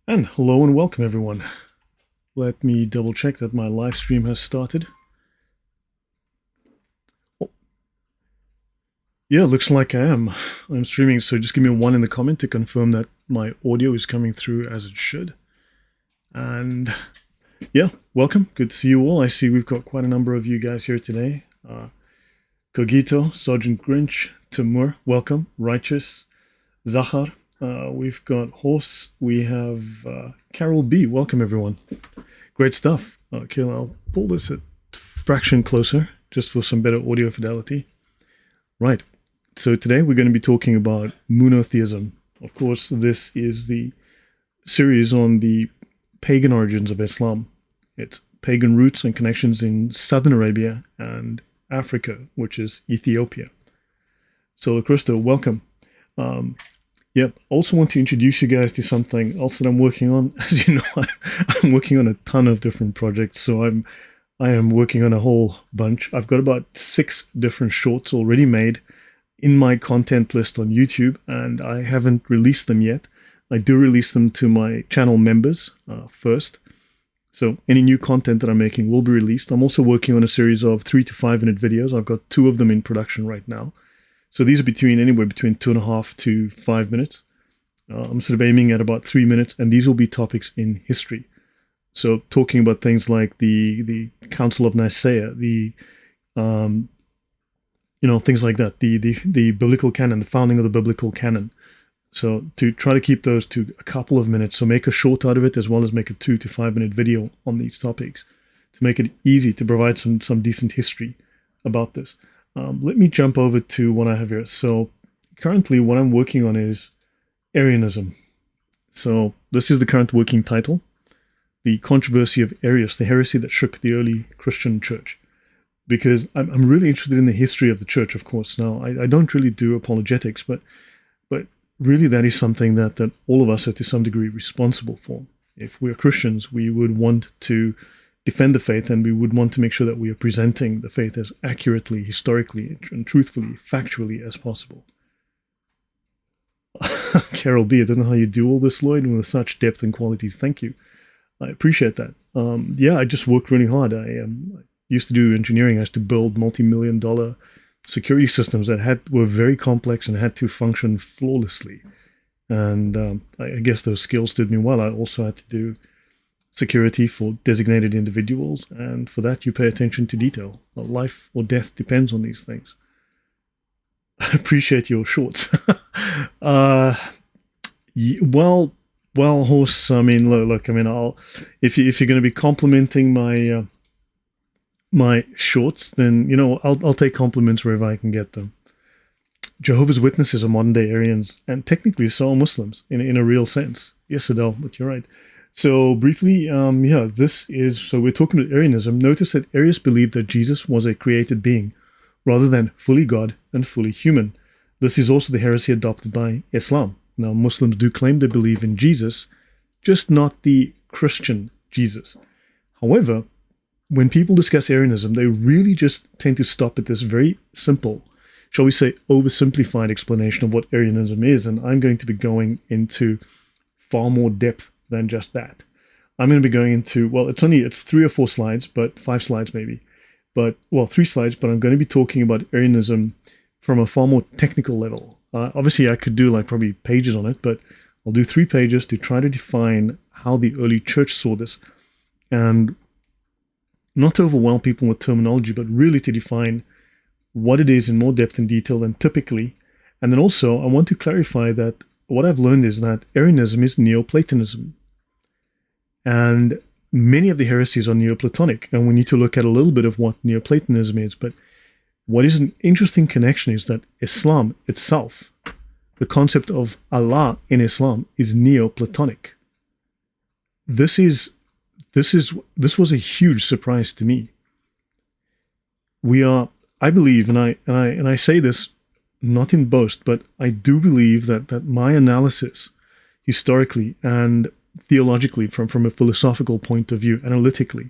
And hello and welcome everyone. Let me double check that my live stream has started. Oh. Yeah, looks like I'm streaming, so just give me a 1 in the comment to confirm that my audio is coming through as it should. And yeah, welcome. Good to see you all. I see we've got quite a number of you guys here today. Cogito, Sergeant Grinch, Timur, welcome. Righteous, Zahar. We've got Horse, we have Carol B. Welcome, everyone. Great stuff. Okay, I'll pull this a fraction closer just for some better audio fidelity. Right, so today we're going to be talking about MOONotheism. Of course, this is the series on the pagan origins of Islam. It's pagan roots and connections in southern Arabia and Africa, which is Ethiopia. So, Christo, welcome. Yep. Also want to introduce you guys to something else that I'm working on. As you know, I'm working on a ton of different projects, so I am working on a whole bunch. I've got about 6 different shorts already made in my content list on YouTube, and I haven't released them yet. I do release them to my channel members first. So any new content that I'm making will be released. I'm also working on a series of 3 to 5 minute videos. I've got 2 of them in production right now. So these are anywhere between 2.5 to 5 minutes. I'm sort of aiming at about 3 minutes, and these will be topics in history. So talking about things like the Council of Nicaea, things like that, the biblical canon, the founding of the biblical canon. So to try to keep those to a couple of minutes, so make a short out of it as well as make a 2 to 5 minute video on these topics to make it easy to provide some decent history about this. Let me jump over to what I have here. So currently what I'm working on is Aryanism. So this is the current working title. The controversy of Arius, the heresy that shook the early Christian church. Because I'm really interested in the history of the church, of course. Now, I don't really do apologetics, but really that is something that all of us are to some degree responsible for. If we're Christians, we would want to defend the faith, and we would want to make sure that we are presenting the faith as accurately, historically, and truthfully, factually as possible. Carol B, I don't know how you do all this, Lloyd, with such depth and quality. Thank you. I appreciate that. Yeah, I just worked really hard. I used to do engineering. I used to build multi-million-dollar security systems that were very complex and had to function flawlessly. And I guess those skills did me well. I also had to do security for designated individuals, and for that you pay attention to detail. Life or death depends on these things. I appreciate your shorts. Well, Horse, I mean, look, I mean, if you're going to be complimenting my my shorts, then I'll take compliments wherever I can get them. Jehovah's Witnesses are modern day Aryans, and technically so are Muslims in a real sense. Yes, Adele, but you're right. So briefly, so we're talking about Aryanism. Notice that Arius believed that Jesus was a created being, rather than fully God and fully human. This is also the heresy adopted by Islam. Now, Muslims do claim they believe in Jesus, just not the Christian Jesus. However, when people discuss Aryanism, they really just tend to stop at this very simple, shall we say, oversimplified explanation of what Aryanism is, and I'm going to be going into far more depth than just that. I'm going to be going into, well, it's 3 or 4 slides, but 5 slides maybe. 3 slides, but I'm going to be talking about Aryanism from a far more technical level. Obviously, I could do probably pages on it, but I'll do 3 pages to try to define how the early church saw this. And not to overwhelm people with terminology, but really to define what it is in more depth and detail than typically. And then also, I want to clarify that what I've learned is that Aryanism is Neoplatonism. And many of the heresies are Neoplatonic, and we need to look at a little bit of what Neoplatonism is. But what is an interesting connection is that Islam itself, the concept of Allah in Islam, is Neoplatonic. This was a huge surprise to me. I believe, and I say this not in boast, but I do believe that my analysis historically and theologically, from a philosophical point of view, analytically,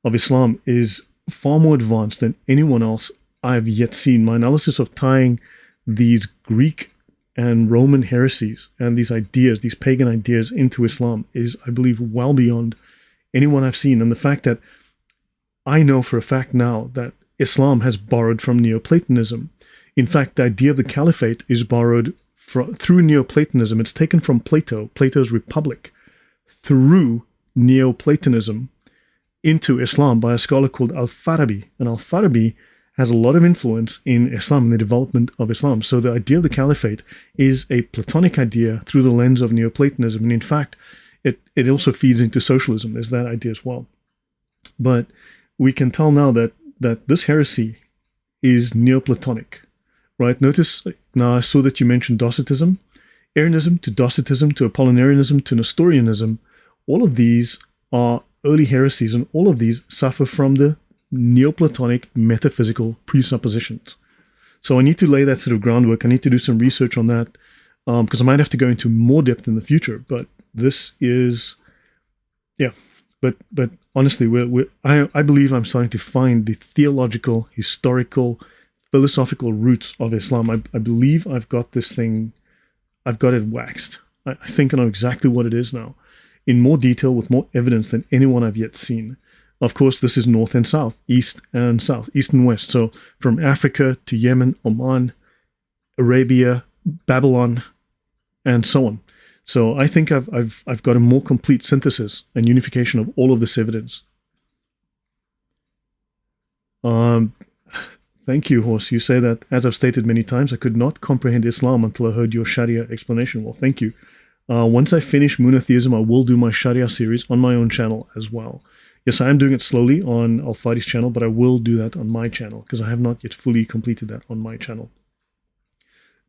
of Islam is far more advanced than anyone else I've yet seen. My analysis of tying these Greek and Roman heresies and these ideas, these pagan ideas into Islam is, I believe, well beyond anyone I've seen. And the fact that I know for a fact now that Islam has borrowed from Neoplatonism. In fact, the idea of the caliphate is borrowed through Neoplatonism. It's taken from Plato, Plato's Republic, through Neoplatonism into Islam by a scholar called al-Farabi. And al-Farabi has a lot of influence in Islam, in the development of Islam. So the idea of the caliphate is a Platonic idea through the lens of Neoplatonism. And in fact, it also feeds into socialism. There's that idea as well. But we can tell now that this heresy is Neoplatonic, right? Notice, now I saw that you mentioned Docetism, Arianism to Docetism to Apollinarianism to Nestorianism. All of these are early heresies, and all of these suffer from the Neoplatonic metaphysical presuppositions. So I need to lay that sort of groundwork. I need to do some research on that because I might have to go into more depth in the future. But this is, yeah. But honestly, I believe I'm starting to find the theological, historical, philosophical roots of Islam. I believe I've got this thing, I've got it waxed. I think I know exactly what it is now, in more detail, with more evidence than anyone I've yet seen. Of course, this is north and south, east and south, east and west. So from Africa to Yemen, Oman, Arabia, Babylon, and so on. So I think I've got a more complete synthesis and unification of all of this evidence. Thank you, Horse. You say that, as I've stated many times, I could not comprehend Islam until I heard your Sharia explanation. Well, thank you. Once I finish MOONotheism, I will do my Sharia series on my own channel as well. Yes, I am doing it slowly on Al-Fadi's channel, but I will do that on my channel because I have not yet fully completed that on my channel.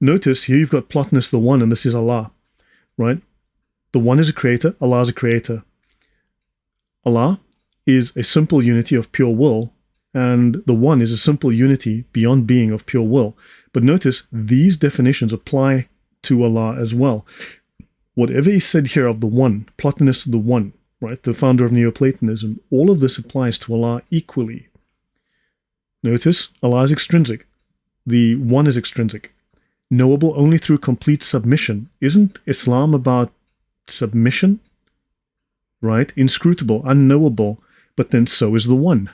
Notice here you've got Plotinus the One, and this is Allah, right? The One is a creator, Allah is a creator. Allah is a simple unity of pure will, and the One is a simple unity beyond being of pure will. But notice these definitions apply to Allah as well. Whatever is said here of the One, Plotinus the One, right, the founder of Neoplatonism, all of this applies to Allah equally. Notice, Allah is extrinsic. The One is extrinsic. Knowable only through complete submission. Isn't Islam about submission? Right? Inscrutable, unknowable, but then so is the One.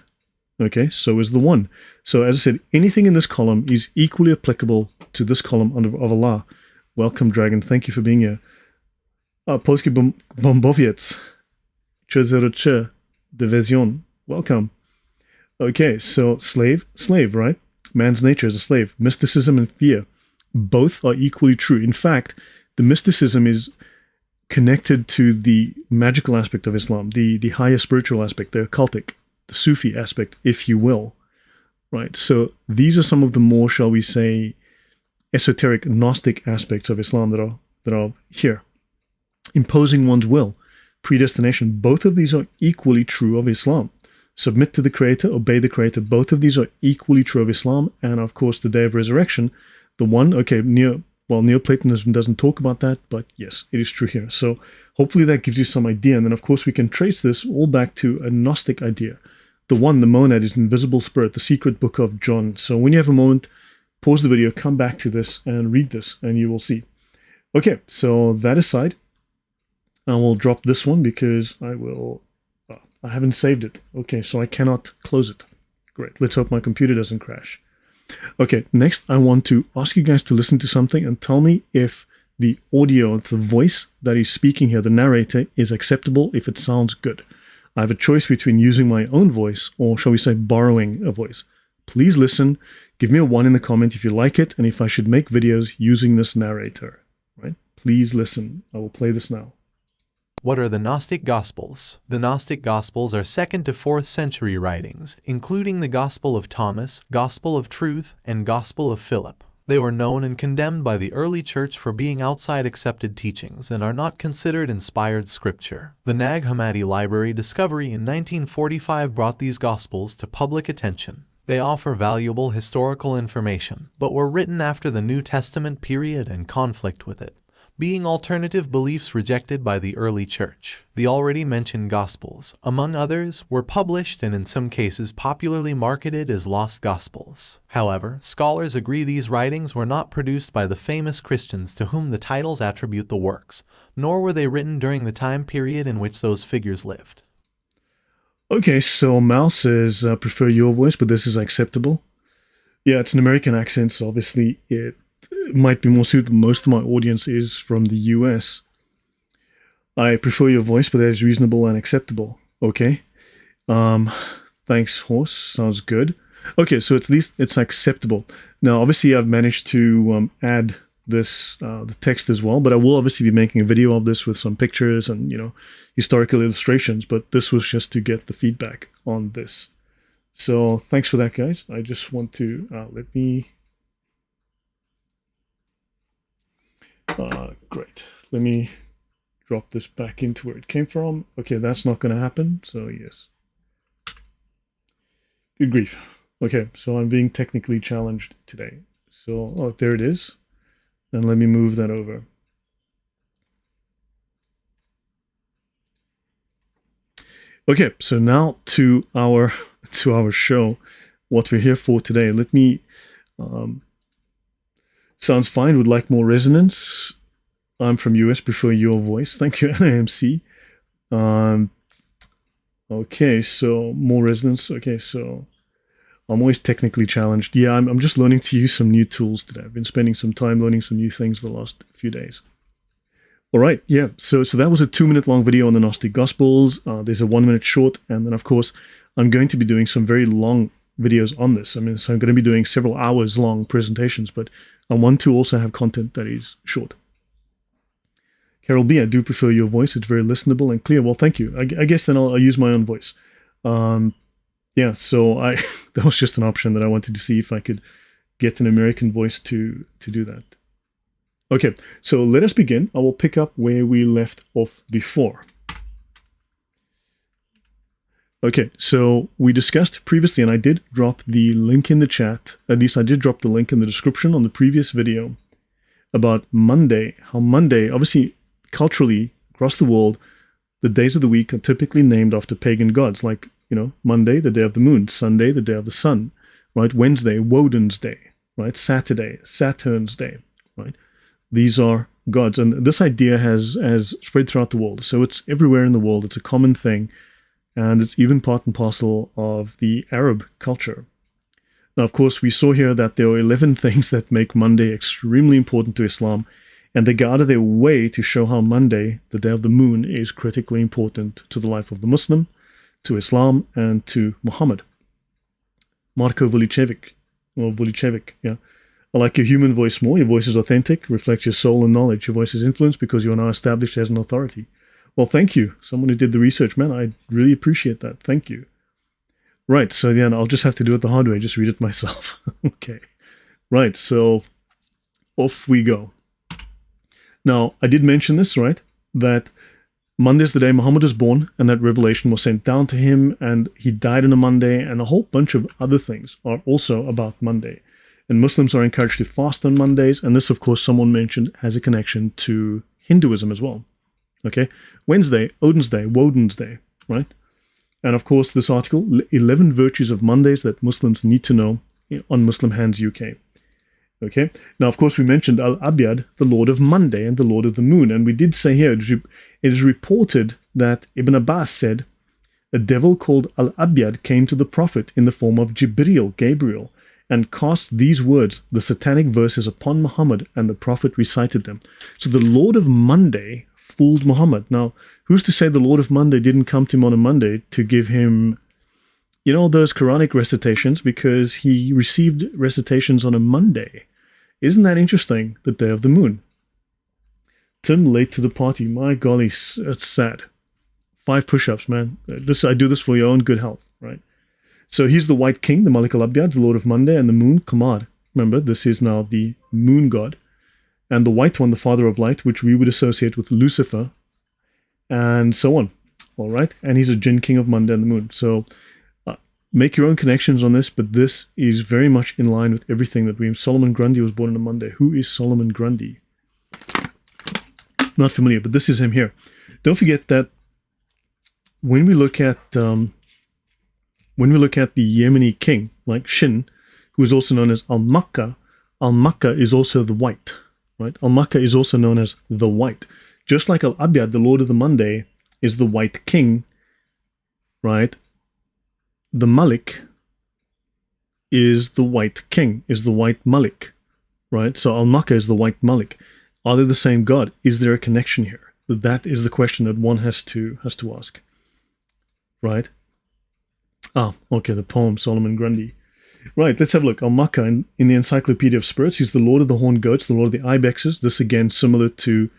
Okay, so is the One. So as I said, anything in this column is equally applicable to this column of Allah. Welcome, Dragon. Thank you for being here. Polski Bombowiec. Che Division. Welcome. Okay, so slave, right? Man's nature is a slave. Mysticism and fear. Both are equally true. In fact, the mysticism is connected to the magical aspect of Islam, the higher spiritual aspect, the occultic, the Sufi aspect, if you will. Right? So these are some of the more, shall we say, esoteric Gnostic aspects of Islam that are here. Imposing one's will, predestination, both of these are equally true of Islam. Submit to the Creator, obey the Creator, both of these are equally true of Islam. And of course, the day of resurrection, the One, okay, Neoplatonism doesn't talk about that, but yes, it is true here. So hopefully that gives you some idea. And then of course we can trace this all back to a Gnostic idea. The One, the monad, is the invisible spirit, the secret book of John. So when you have a moment, pause the video, come back to this and read this and you will see. Okay, so that aside, I will drop this one because I haven't saved it. Okay, so I cannot close it. Great, let's hope my computer doesn't crash. Okay, next I want to ask you guys to listen to something and tell me if the audio, the voice that is speaking here, the narrator, is acceptable, if it sounds good. I have a choice between using my own voice or, shall we say, borrowing a voice. Please listen, give me a 1 in the comment if you like it and if I should make videos using this narrator. Right? Please listen. I will play this now. What are the Gnostic Gospels? The Gnostic Gospels are 2nd to 4th century writings, including the Gospel of Thomas, Gospel of Truth, and Gospel of Philip. They were known and condemned by the early church for being outside accepted teachings and are not considered inspired scripture. The Nag Hammadi Library discovery in 1945 brought these Gospels to public attention. They offer valuable historical information, but were written after the New Testament period and conflict with it. being alternative beliefs rejected by the early church. The already mentioned Gospels, among others, were published and in some cases popularly marketed as lost Gospels. However, scholars agree these writings were not produced by the famous Christians to whom the titles attribute the works, nor were they written during the time period in which those figures lived. Okay, so Mal says, prefer your voice, but this is acceptable. Yeah, it's an American accent, so obviously it might be more suitable. Most of my audience is from the US. I prefer your voice, but that is reasonable and acceptable. Okay. Thanks, horse. Sounds good. Okay, so at least it's acceptable. Now, obviously, I've managed to add this the text as well, but I will obviously be making a video of this with some pictures and, you know, historical illustrations, but this was just to get the feedback on this. So thanks for that, guys. I just want to let me... great. Let me drop this back into where it came from. Okay, that's not going to happen. So yes. Good grief. Okay, so I'm being technically challenged today. So, oh, there it is. Then let me move that over. Okay, so now to our show, what we're here for today. Let me... sounds fine. Would like more resonance. I'm from US. Prefer your voice. Thank you, NAMC. Okay, so more resonance. Okay, so I'm always technically challenged. Yeah, I'm just learning to use some new tools today. I've been spending some time learning some new things the last few days. All right, yeah. So that was a 2-minute long video on the Gnostic Gospels. There's a 1-minute short, and then of course I'm going to be doing some very long videos on this. I mean, so I'm going to be doing several hours long presentations, but I want to also have content that is short. Carol B, I do prefer your voice. It's very listenable and clear. Well, thank you. I guess then I'll use my own voice. Yeah, so that was just an option that I wanted to see if I could get an American voice to do that. Okay, so let us begin. I will pick up where we left off before. Okay, so we discussed previously, and I did drop the link in the chat, at least I did drop the link in the description on the previous video, about Monday, how Monday, obviously culturally, across the world, the days of the week are typically named after pagan gods, like, you know, Monday, the day of the moon, Sunday, the day of the sun, right? Wednesday, Woden's day, right? Saturday, Saturn's day, right? These are gods, and this idea has spread throughout the world, so it's everywhere in the world, it's a common thing, and it's even part and parcel of the Arab culture. Now, of course, we saw here that there are 11 things that make Monday extremely important to Islam, and they go out of their way to show how Monday, the day of the moon, is critically important to the life of the Muslim, to Islam, and to Muhammad. Marko Vulicevic, yeah. I like your human voice more. Your voice is authentic, reflects your soul and knowledge. Your voice is influenced because you are now established as an authority. Well, thank you. Someone who did the research, man. I really appreciate that. Thank you. Right, so then I'll just have to do it the hard way. Just read it myself. Okay. Right, so off we go. Now, I did mention this, right? That Monday is the day Muhammad was born, and that revelation was sent down to him, and he died on a Monday, and a whole bunch of other things are also about Monday. And Muslims are encouraged to fast on Mondays, and this, of course, someone mentioned has a connection to Hinduism as well. Okay? Wednesday, Odin's Day, Woden's Day, right? And of course, this article, 11 virtues of Mondays that Muslims need to know on Muslim Hands UK. Okay? Now, of course, we mentioned Al-Abyad, the Lord of Monday and the Lord of the Moon. And we did say here, it is reported that Ibn Abbas said, a devil called Al-Abyad came to the Prophet in the form of Gabriel, and cast these words, the satanic verses, upon Muhammad, and the Prophet recited them. So the Lord of Monday fooled Muhammad. Now, who's to say the Lord of Monday didn't come to him on a Monday to give him, you know, those Quranic recitations, because he received recitations on a Monday. Isn't that interesting? The day of the moon. Tim, late to the party. My golly, it's sad. 5 push-ups, man. I do this for your own good health, right? So he's the white king, the Malik al-Abyad, the Lord of Monday, and the moon, Qamar. Remember, this is now the moon god. And the white one, the father of light, which we would associate with Lucifer, and so on. All right? And he's a jinn king of Monday and the moon. So make your own connections on this, but this is very much in line with everything that Solomon Grundy was born on a Monday. Who is Solomon Grundy? not familiar, but this is him here. Don't forget that when we look at the Yemeni king, like Shin, who is also known as Al-Makkah is also the white, right? Al-Makkah is also known as the white. Just like Al-Abyad, the Lord of the Monday, is the white king, right? The Malik is the white king, is the white Malik, right? So Al-Makkah is the white Malik. Are they the same God? Is there a connection here? That is the question that one has to ask, right? Ah, okay, the poem, Solomon Grundy. Right, let's have a look. Al-Makkah, in the Encyclopedia of Spirits, he's the Lord of the Horned Goats, the Lord of the Ibexes. This, again, similar to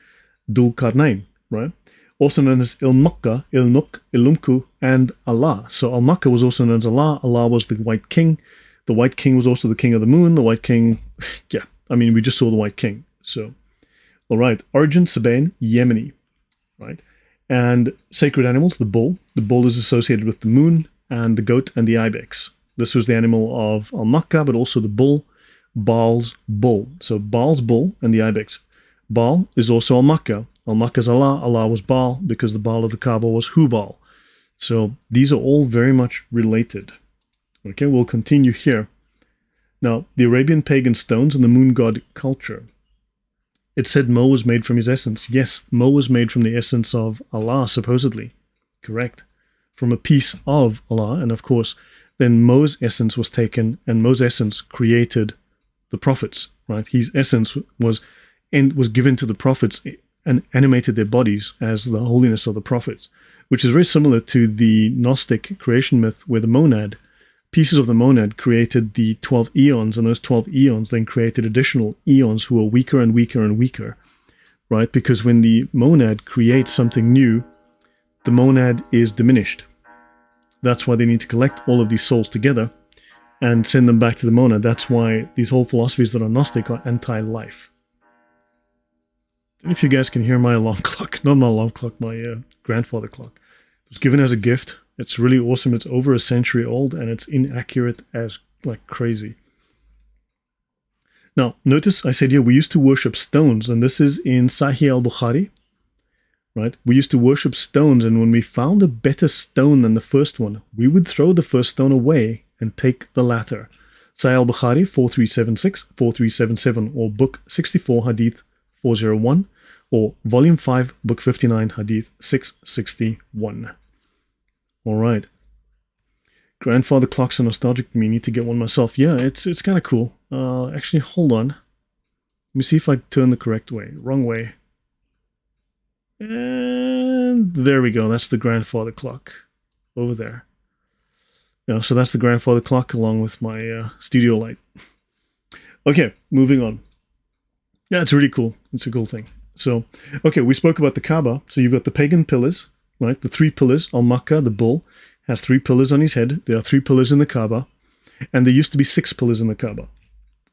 Dul Qarnayn, right? Also known as Il-Makkah, Il-Nuk, Ilumku, and Allah. So Al-Makkah was also known as Allah. Allah was the White King. The White King was also the King of the Moon. The White King, yeah, I mean, we just saw the White King. So, all right, origin, Sabaean, Yemeni, right? And sacred animals, the bull. The bull is associated with the moon and the goat and the ibex. This was the animal of Al-Makkah, but also the bull, Baal's bull. So Baal's bull and the ibex. Baal is also Al-Makkah. Al-Makkah is Allah. Allah was Baal because the Baal of the Kaaba was Hubal. So these are all very much related. Okay, we'll continue here. Now, the Arabian pagan stones and the moon god culture. It said Mo was made from his essence. Yes, Mo was made from the essence of Allah, supposedly. Correct. From a piece of Allah, and of course, then Mo's essence was taken, and Mo's essence created the prophets, right? His essence was given to the prophets and animated their bodies as the holiness of the prophets, which is very similar to the Gnostic creation myth, where the monad, pieces of the monad, created the 12 eons, and those 12 eons then created additional eons who are weaker and weaker and weaker, right? Because when the monad creates something new, the monad is diminished. That's why they need to collect all of these souls together and send them back to the monad. That's why these whole philosophies that are Gnostic are anti-life. And if you guys can hear my alarm clock, not my alarm clock, my grandfather clock. It was given as a gift. It's really awesome. It's over a century old and it's inaccurate as like crazy. Now, notice I said here we used to worship stones, and this is in Sahih al-Bukhari. Right? We used to worship stones, and when we found a better stone than the first one, we would throw the first stone away and take the latter. Sahih al-Bukhari 4376, 4377, or Book 64, Hadith 401, or Volume 5, Book 59, Hadith 661. All right. Grandfather clocks are nostalgic to me. Need to get one myself. Yeah, it's kind of cool. Actually, hold on. Let me see if I turn the correct way. Wrong way. And there we go. That's the grandfather clock over there. Yeah, so that's the grandfather clock along with my studio light. Okay, moving on. Yeah, it's really cool. It's a cool thing. So, okay, we spoke about the Kaaba. So you've got the pagan pillars, right? The 3 pillars. Al-Makkah, the bull, has 3 pillars on his head. There are 3 pillars in the Kaaba. And there used to be 6 pillars in the Kaaba,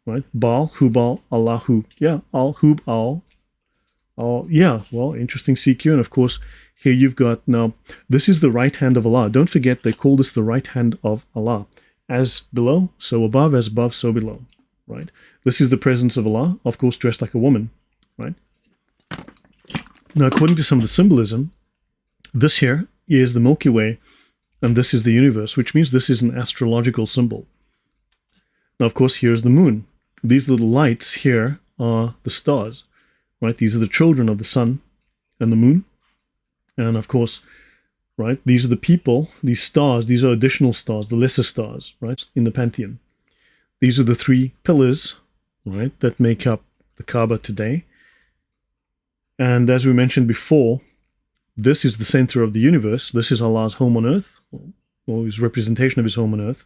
right? Baal, Hubal, Allahu. Yeah, Al-Hubal. Oh, yeah, well, interesting CQ. And of course, here you've got, now, this is the right hand of Allah. Don't forget, they call this the right hand of Allah. As below, so above, as above, so below, right? This is the presence of Allah, of course, dressed like a woman, right? Now, according to some of the symbolism, this here is the Milky Way, and this is the universe, which means this is an astrological symbol. Now, of course, here's the moon. These little lights here are the stars. Right, these are the children of the sun and the moon. And of course, right, these are the people, these stars, these are additional stars, the lesser stars, right, in the pantheon. These are the 3 pillars, right, that make up the Kaaba today. And as we mentioned before, this is the center of the universe. This is Allah's home on earth, or his representation of his home on earth.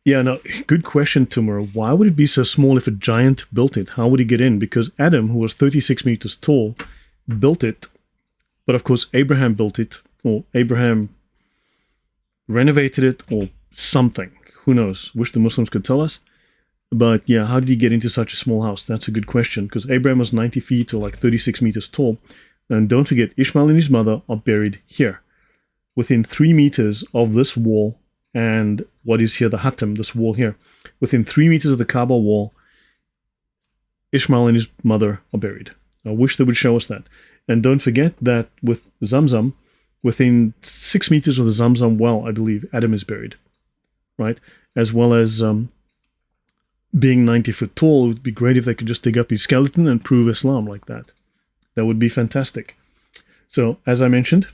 Yeah, now, good question, Tumor. Why would it be so small if a giant built it? How would he get in? Because Adam, who was 36 meters tall, built it. But of course, Abraham built it, or Abraham renovated it, or something. Who knows? Wish the Muslims could tell us. But yeah, how did he get into such a small house? That's a good question, because Abraham was 90 feet, or like 36 meters tall. And don't forget, Ishmael and his mother are buried here, within 3 meters of this wall. And what is here, the Hatim, this wall here. Within 3 meters of the Kaaba wall, Ishmael and his mother are buried. I wish they would show us that. And don't forget that with Zamzam, within 6 meters of the Zamzam well, I believe, Adam is buried, right? As well as being 90 foot tall, it would be great if they could just dig up his skeleton and prove Islam like that. That would be fantastic. So, as I mentioned,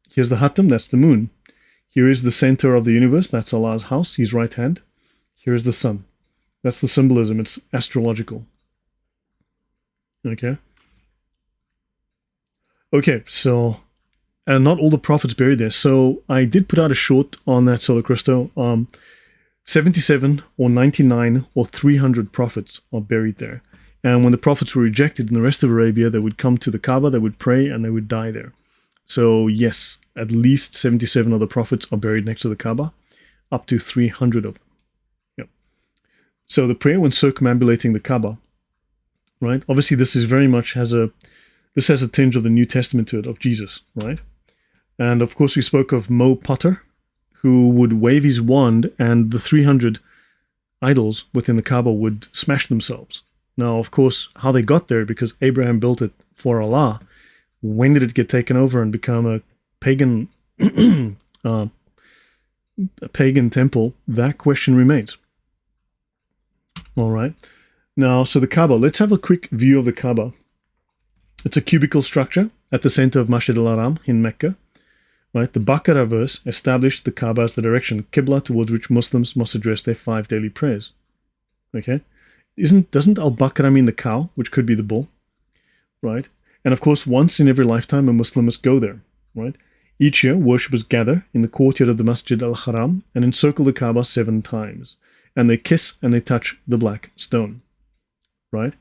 here's the Hatam, that's the moon. Here is the center of the universe, that's Allah's house, his right hand. Here is the sun. That's the symbolism, it's astrological. Okay. Okay, so, and not all the prophets buried there. So I did put out a short on that, Solo Cristo. 77 or 99 or 300 prophets are buried there. And when the prophets were rejected in the rest of Arabia, they would come to the Kaaba, they would pray, and they would die there. So yes, at least 77 of the prophets are buried next to the Kaaba, up to 300 of them. Yep. So the prayer when circumambulating the Kaaba, right? Obviously, this is very much has a tinge of the New Testament to it, of Jesus, right? And of course, we spoke of Mo Potter, who would wave his wand and the 300 idols within the Kaaba would smash themselves. Now, of course, how they got there, because Abraham built it for Allah, when did it get taken over and become a pagan a pagan temple? That question remains. All right. Now, so the Kaaba, let's have a quick view of the Kaaba. It's a cubical structure at the center of Masjid al-Haram in Mecca. Right? The Baqarah verse established the Kaaba as the direction, Qibla, towards which Muslims must address their 5 daily prayers. Okay? Doesn't al-Baqarah mean the cow, which could be the bull? Right? And of course, once in every lifetime, a Muslim must go there. Right? Each year, worshippers gather in the courtyard of the Masjid al-Haram and encircle the Kaaba 7 times. And they kiss and they touch the black stone. Right?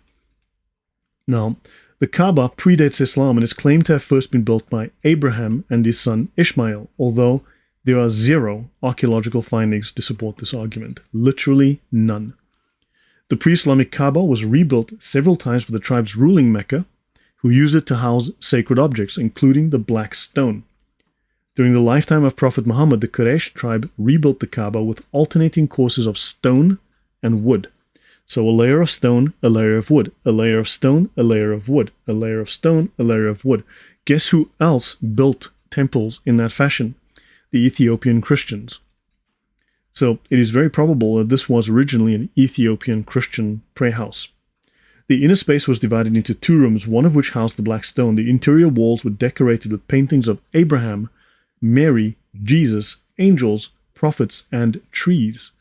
Now, the Kaaba predates Islam and is claimed to have first been built by Abraham and his son Ishmael, although there are 0 archaeological findings to support this argument. Literally none. The pre-Islamic Kaaba was rebuilt several times by the tribes ruling Mecca, who used it to house sacred objects, including the black stone. During the lifetime of Prophet Muhammad, the Quraysh tribe rebuilt the Kaaba with alternating courses of stone and wood. So a layer of stone, a layer of wood, a layer of stone, a layer of wood, a layer of stone, a layer of wood. Guess who else built temples in that fashion? The Ethiopian Christians. So it is very probable that this was originally an Ethiopian Christian prayer house. The inner space was divided into 2 rooms, one of which housed the black stone. The interior walls were decorated with paintings of Abraham, Mary, Jesus, angels, prophets, and trees.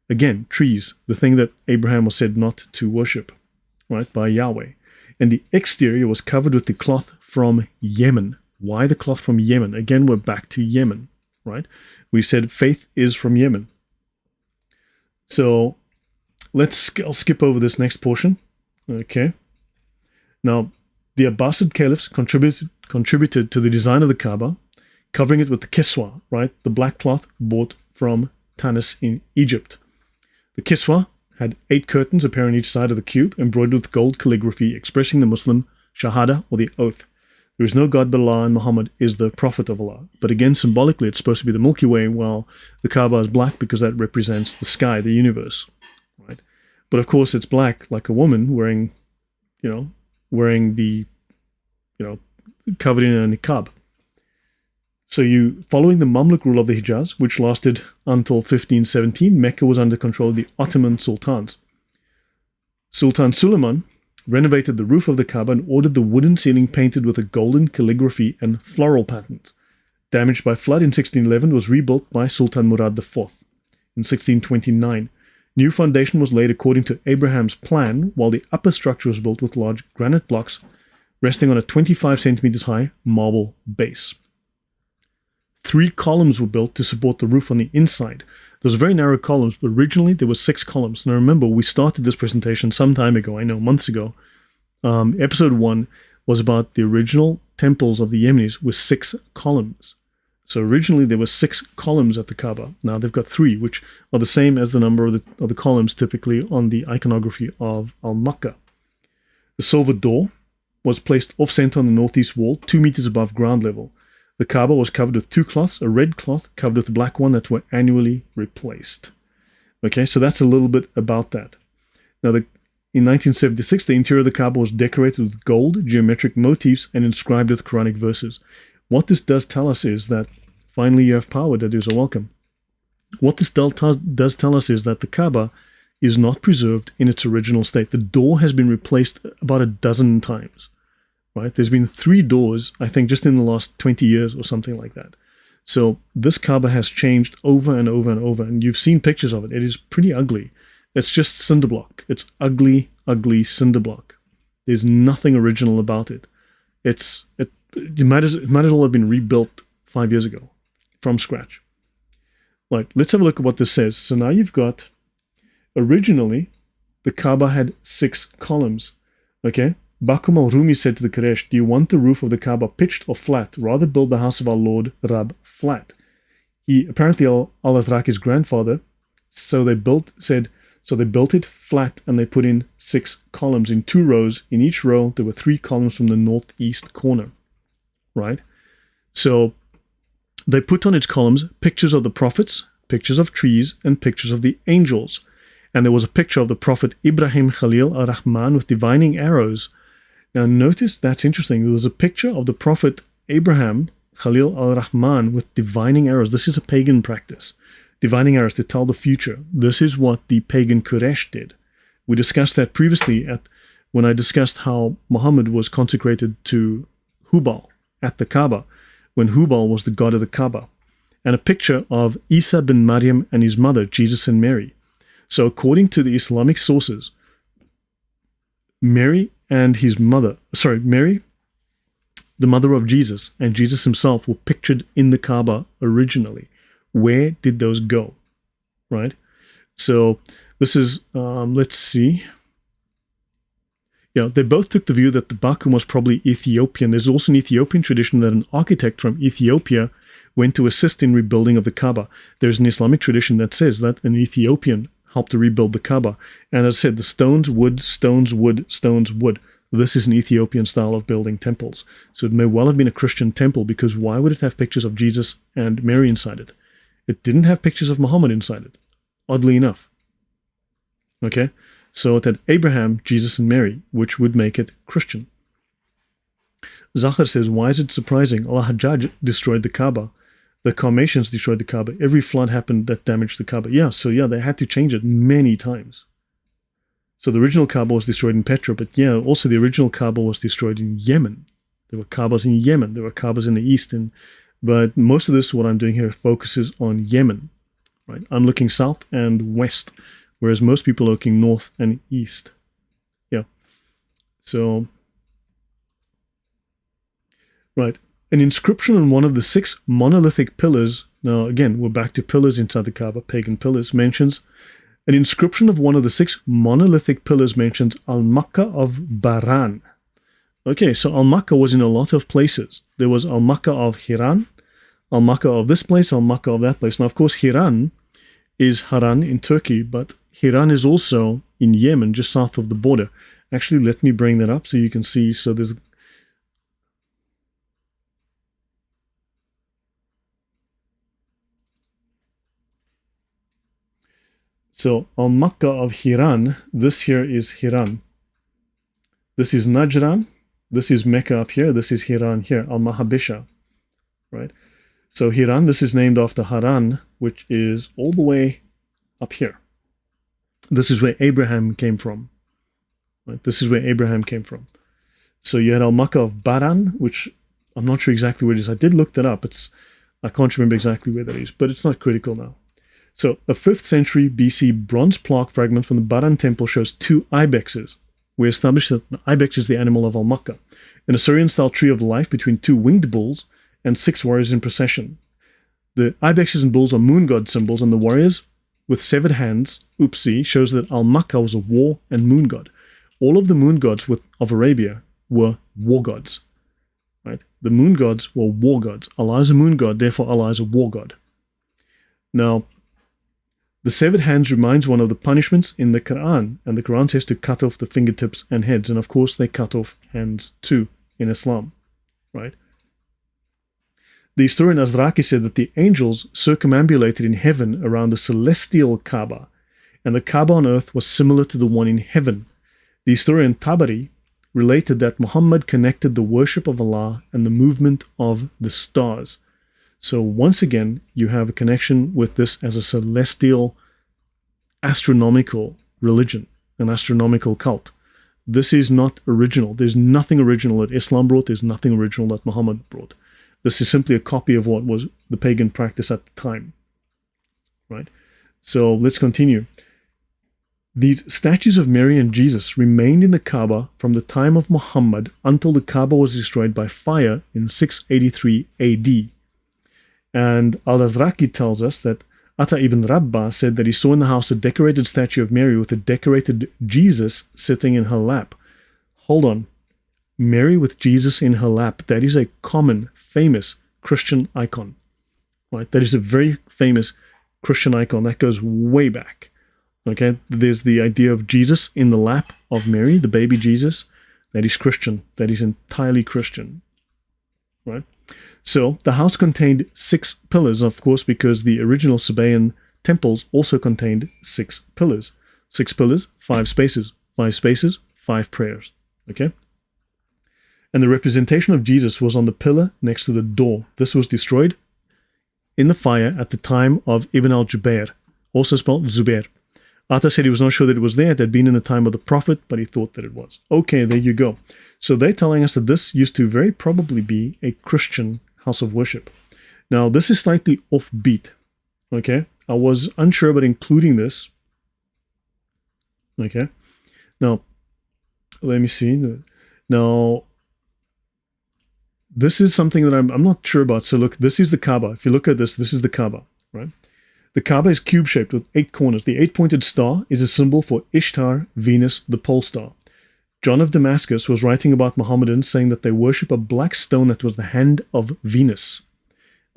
Again, trees, the thing that Abraham was said not to worship, right, by Yahweh. And the exterior was covered with the cloth from Yemen. Why the cloth from Yemen? Again, we're back to Yemen, right? We said faith is from Yemen. So I'll skip over this next portion. Okay. Now, the Abbasid caliphs contributed to the design of the Kaaba, covering it with the kiswa, right? The black cloth bought from Tanis in Egypt. The kiswa had 8 curtains appearing on each side of the cube, embroidered with gold calligraphy expressing the Muslim shahada, or the oath. There is no God but Allah, and Muhammad is the Prophet of Allah. But again, symbolically, it's supposed to be the Milky Way, while the Kaaba is black because that represents the sky, the universe. Right? But of course, it's black like a woman wearing the, covered in a niqab. So following the Mamluk rule of the Hijaz, which lasted until 1517, Mecca was under control of the Ottoman sultans. Sultan Suleiman renovated the roof of the Kaaba and ordered the wooden ceiling painted with a golden calligraphy and floral patterns. Damaged by flood in 1611, was rebuilt by Sultan Murad IV in 1629. New foundation was laid according to Abraham's plan, while the upper structure was built with large granite blocks resting on a 25 centimeters high marble base. 3 columns were built to support the roof on the inside. Those are very narrow columns, but originally there were 6 columns. Now remember, we started this presentation some time ago, months ago. Episode 1 was about the original temples of the Yemenis with 6 columns. So originally there were 6 columns at the Kaaba. Now they've got 3, which are the same as the number of the columns typically on the iconography of Al-Makkah. The silver door was placed off-center on the northeast wall, 2 meters above ground level. The Kaaba was covered with 2 cloths, a red cloth covered with a black one that were annually replaced. Okay, so that's a little bit about that. Now, In 1976, the interior of the Kaaba was decorated with gold, geometric motifs, and inscribed with Quranic verses. What this does tell us is that finally you have power, that is a welcome. What this does tell us is that the Kaaba is not preserved in its original state. The door has been replaced about a dozen times. Right? There's been 3 doors, I think, just in the last 20 years or something like that. So this Kaaba has changed over and over and over, and you've seen pictures of it. It is pretty ugly. It's just cinder block. It's ugly, ugly cinder block. There's nothing original about it. It might as well have been rebuilt 5 years ago from scratch. Right, let's have a look at what this says. So now you've got, originally, the Kaaba had 6 columns. Okay? Bakum al-Rumi said to the Quraysh, do you want the roof of the Kaaba pitched or flat? Rather build the house of our Lord Rab flat. Apparently al-Azraqi's grandfather, so they built it flat, and they put in 6 columns in 2 rows. In each row, there were 3 columns from the northeast corner. Right? So they put on its columns pictures of the prophets, pictures of trees, and pictures of the angels. And there was a picture of the prophet Ibrahim Khalil ar-Rahman with divining arrows. Now notice, that's interesting. There was a picture of the prophet Abraham Khalil ar-Rahman with divining arrows. This is a pagan practice. Divining arrows to tell the future. This is what the pagan Quraysh did. We discussed that previously when I discussed how Muhammad was consecrated to Hubal at the Kaaba, when Hubal was the god of the Kaaba. And a picture of Isa bin Maryam and his mother, Jesus and Mary. So according to the Islamic sources, Mary, the mother of Jesus, and Jesus himself were pictured in the Kaaba originally. Where did those go? Right? So this is, let's see. Yeah, they both took the view that the Bakum was probably Ethiopian. There's also an Ethiopian tradition that an architect from Ethiopia went to assist in rebuilding of the Kaaba. There's an Islamic tradition that says that an Ethiopian helped to rebuild the Kaaba. And as I said, the stones, wood, stones, wood, stones, wood. This is an Ethiopian style of building temples. So it may well have been a Christian temple, because why would it have pictures of Jesus and Mary inside it? It didn't have pictures of Muhammad inside it, oddly enough. Okay? So it had Abraham, Jesus, and Mary, which would make it Christian. Zahar says, why is it surprising? Al-Hajjaj destroyed the Kaaba. The Karmatians destroyed the Kaaba. Every flood happened that damaged the Kaaba. They had to change it many times. So the original Kaaba was destroyed in Petra, but also the original Kaaba was destroyed in Yemen. There were Kaabas in Yemen. There were Kaabas in the east. But most of this, what I'm doing here, focuses on Yemen. Right? I'm looking south and west, whereas most people are looking north and east. Yeah. So, right. An inscription on one of the 6 monolithic pillars, now again, we're back to pillars inside the Kaaba, pagan pillars, mentions, an inscription of one of the 6 monolithic pillars mentions Al-Makkah of Baran. Okay, so Al-Makkah was in a lot of places. There was Al-Makkah of Hiran, Al-Makkah of this place, Al-Makkah of that place. Now, of course, Hiran is Haran in Turkey, but Hiran is also in Yemen, just south of the border. Actually, let me bring that up so you can see. So there's... So, Al-Makkah of Hiran, this here is Hiran. This is Najran. This is Mecca up here. This is Hiran here, Al-Mahabisha. Right? So Hiran, this is named after Haran, which is all the way up here. This is where Abraham came from. Right? This is where Abraham came from. So you had Al-Makkah of Baran, which I'm not sure exactly where it is. I did look that up. I can't remember exactly where that is, but it's not critical now. So a 5th century BC bronze plaque fragment from the Baran temple shows 2 ibexes. We established that the ibex is the animal of Al-Makkah, an Assyrian-style tree of life between 2 winged bulls and 6 warriors in procession. The ibexes and bulls are moon god symbols, and the warriors with severed hands, shows that Al-Makkah was a war and moon god. All of the moon gods of Arabia were war gods. Right? The moon gods were war gods. Allah is a moon god, therefore Allah is a war god. Now, the severed hands reminds one of the punishments in the Quran, and the Quran says to cut off the fingertips and heads, and of course they cut off hands too in Islam, right? The historian Azraqi said that the angels circumambulated in heaven around the celestial Kaaba, and the Kaaba on earth was similar to the one in heaven. The historian Tabari related that Muhammad connected the worship of Allah and the movement of the stars. So once again, you have a connection with this as a celestial, astronomical religion, an astronomical cult. This is not original. There's nothing original that Islam brought. There's nothing original that Muhammad brought. This is simply a copy of what was the pagan practice at the time. Right? So let's continue. These statues of Mary and Jesus remained in the Kaaba from the time of Muhammad until the Kaaba was destroyed by fire in 683 AD. And Al-Azraqi tells us that Atta ibn Rabba said that he saw in the house a decorated statue of Mary with a decorated Jesus sitting in her lap. Hold on. Mary with Jesus in her lap. That is a common, famous Christian icon. Right? That is a very famous Christian icon. That goes way back. Okay? There's the idea of Jesus in the lap of Mary, the baby Jesus. That is Christian. That is entirely Christian. Right? So the house contained 6 pillars, of course, because the original Sabaean temples also contained 6 pillars. 6 pillars, 5 spaces. 5 spaces, 5 prayers. Okay? And the representation of Jesus was on the pillar next to the door. This was destroyed in the fire at the time of Ibn al-Jubayr, also spelled Zubair. Atta said he was not sure that it was there. It had been in the time of the Prophet, but he thought that it was. Okay, there you go. So they're telling us that this used to very probably be a Christian house of worship. Now, this is slightly offbeat. Okay? I was unsure about including this. Okay? Now, let me see. Now, this is something that I'm not sure about. So look, this is the Kaaba. If you look at this, this is the Kaaba, right? The Kaaba is cube-shaped with 8 corners. The 8-pointed star is a symbol for Ishtar, Venus, the pole star. John of Damascus was writing about Mohammedans, saying that they worship a black stone that was the hand of Venus.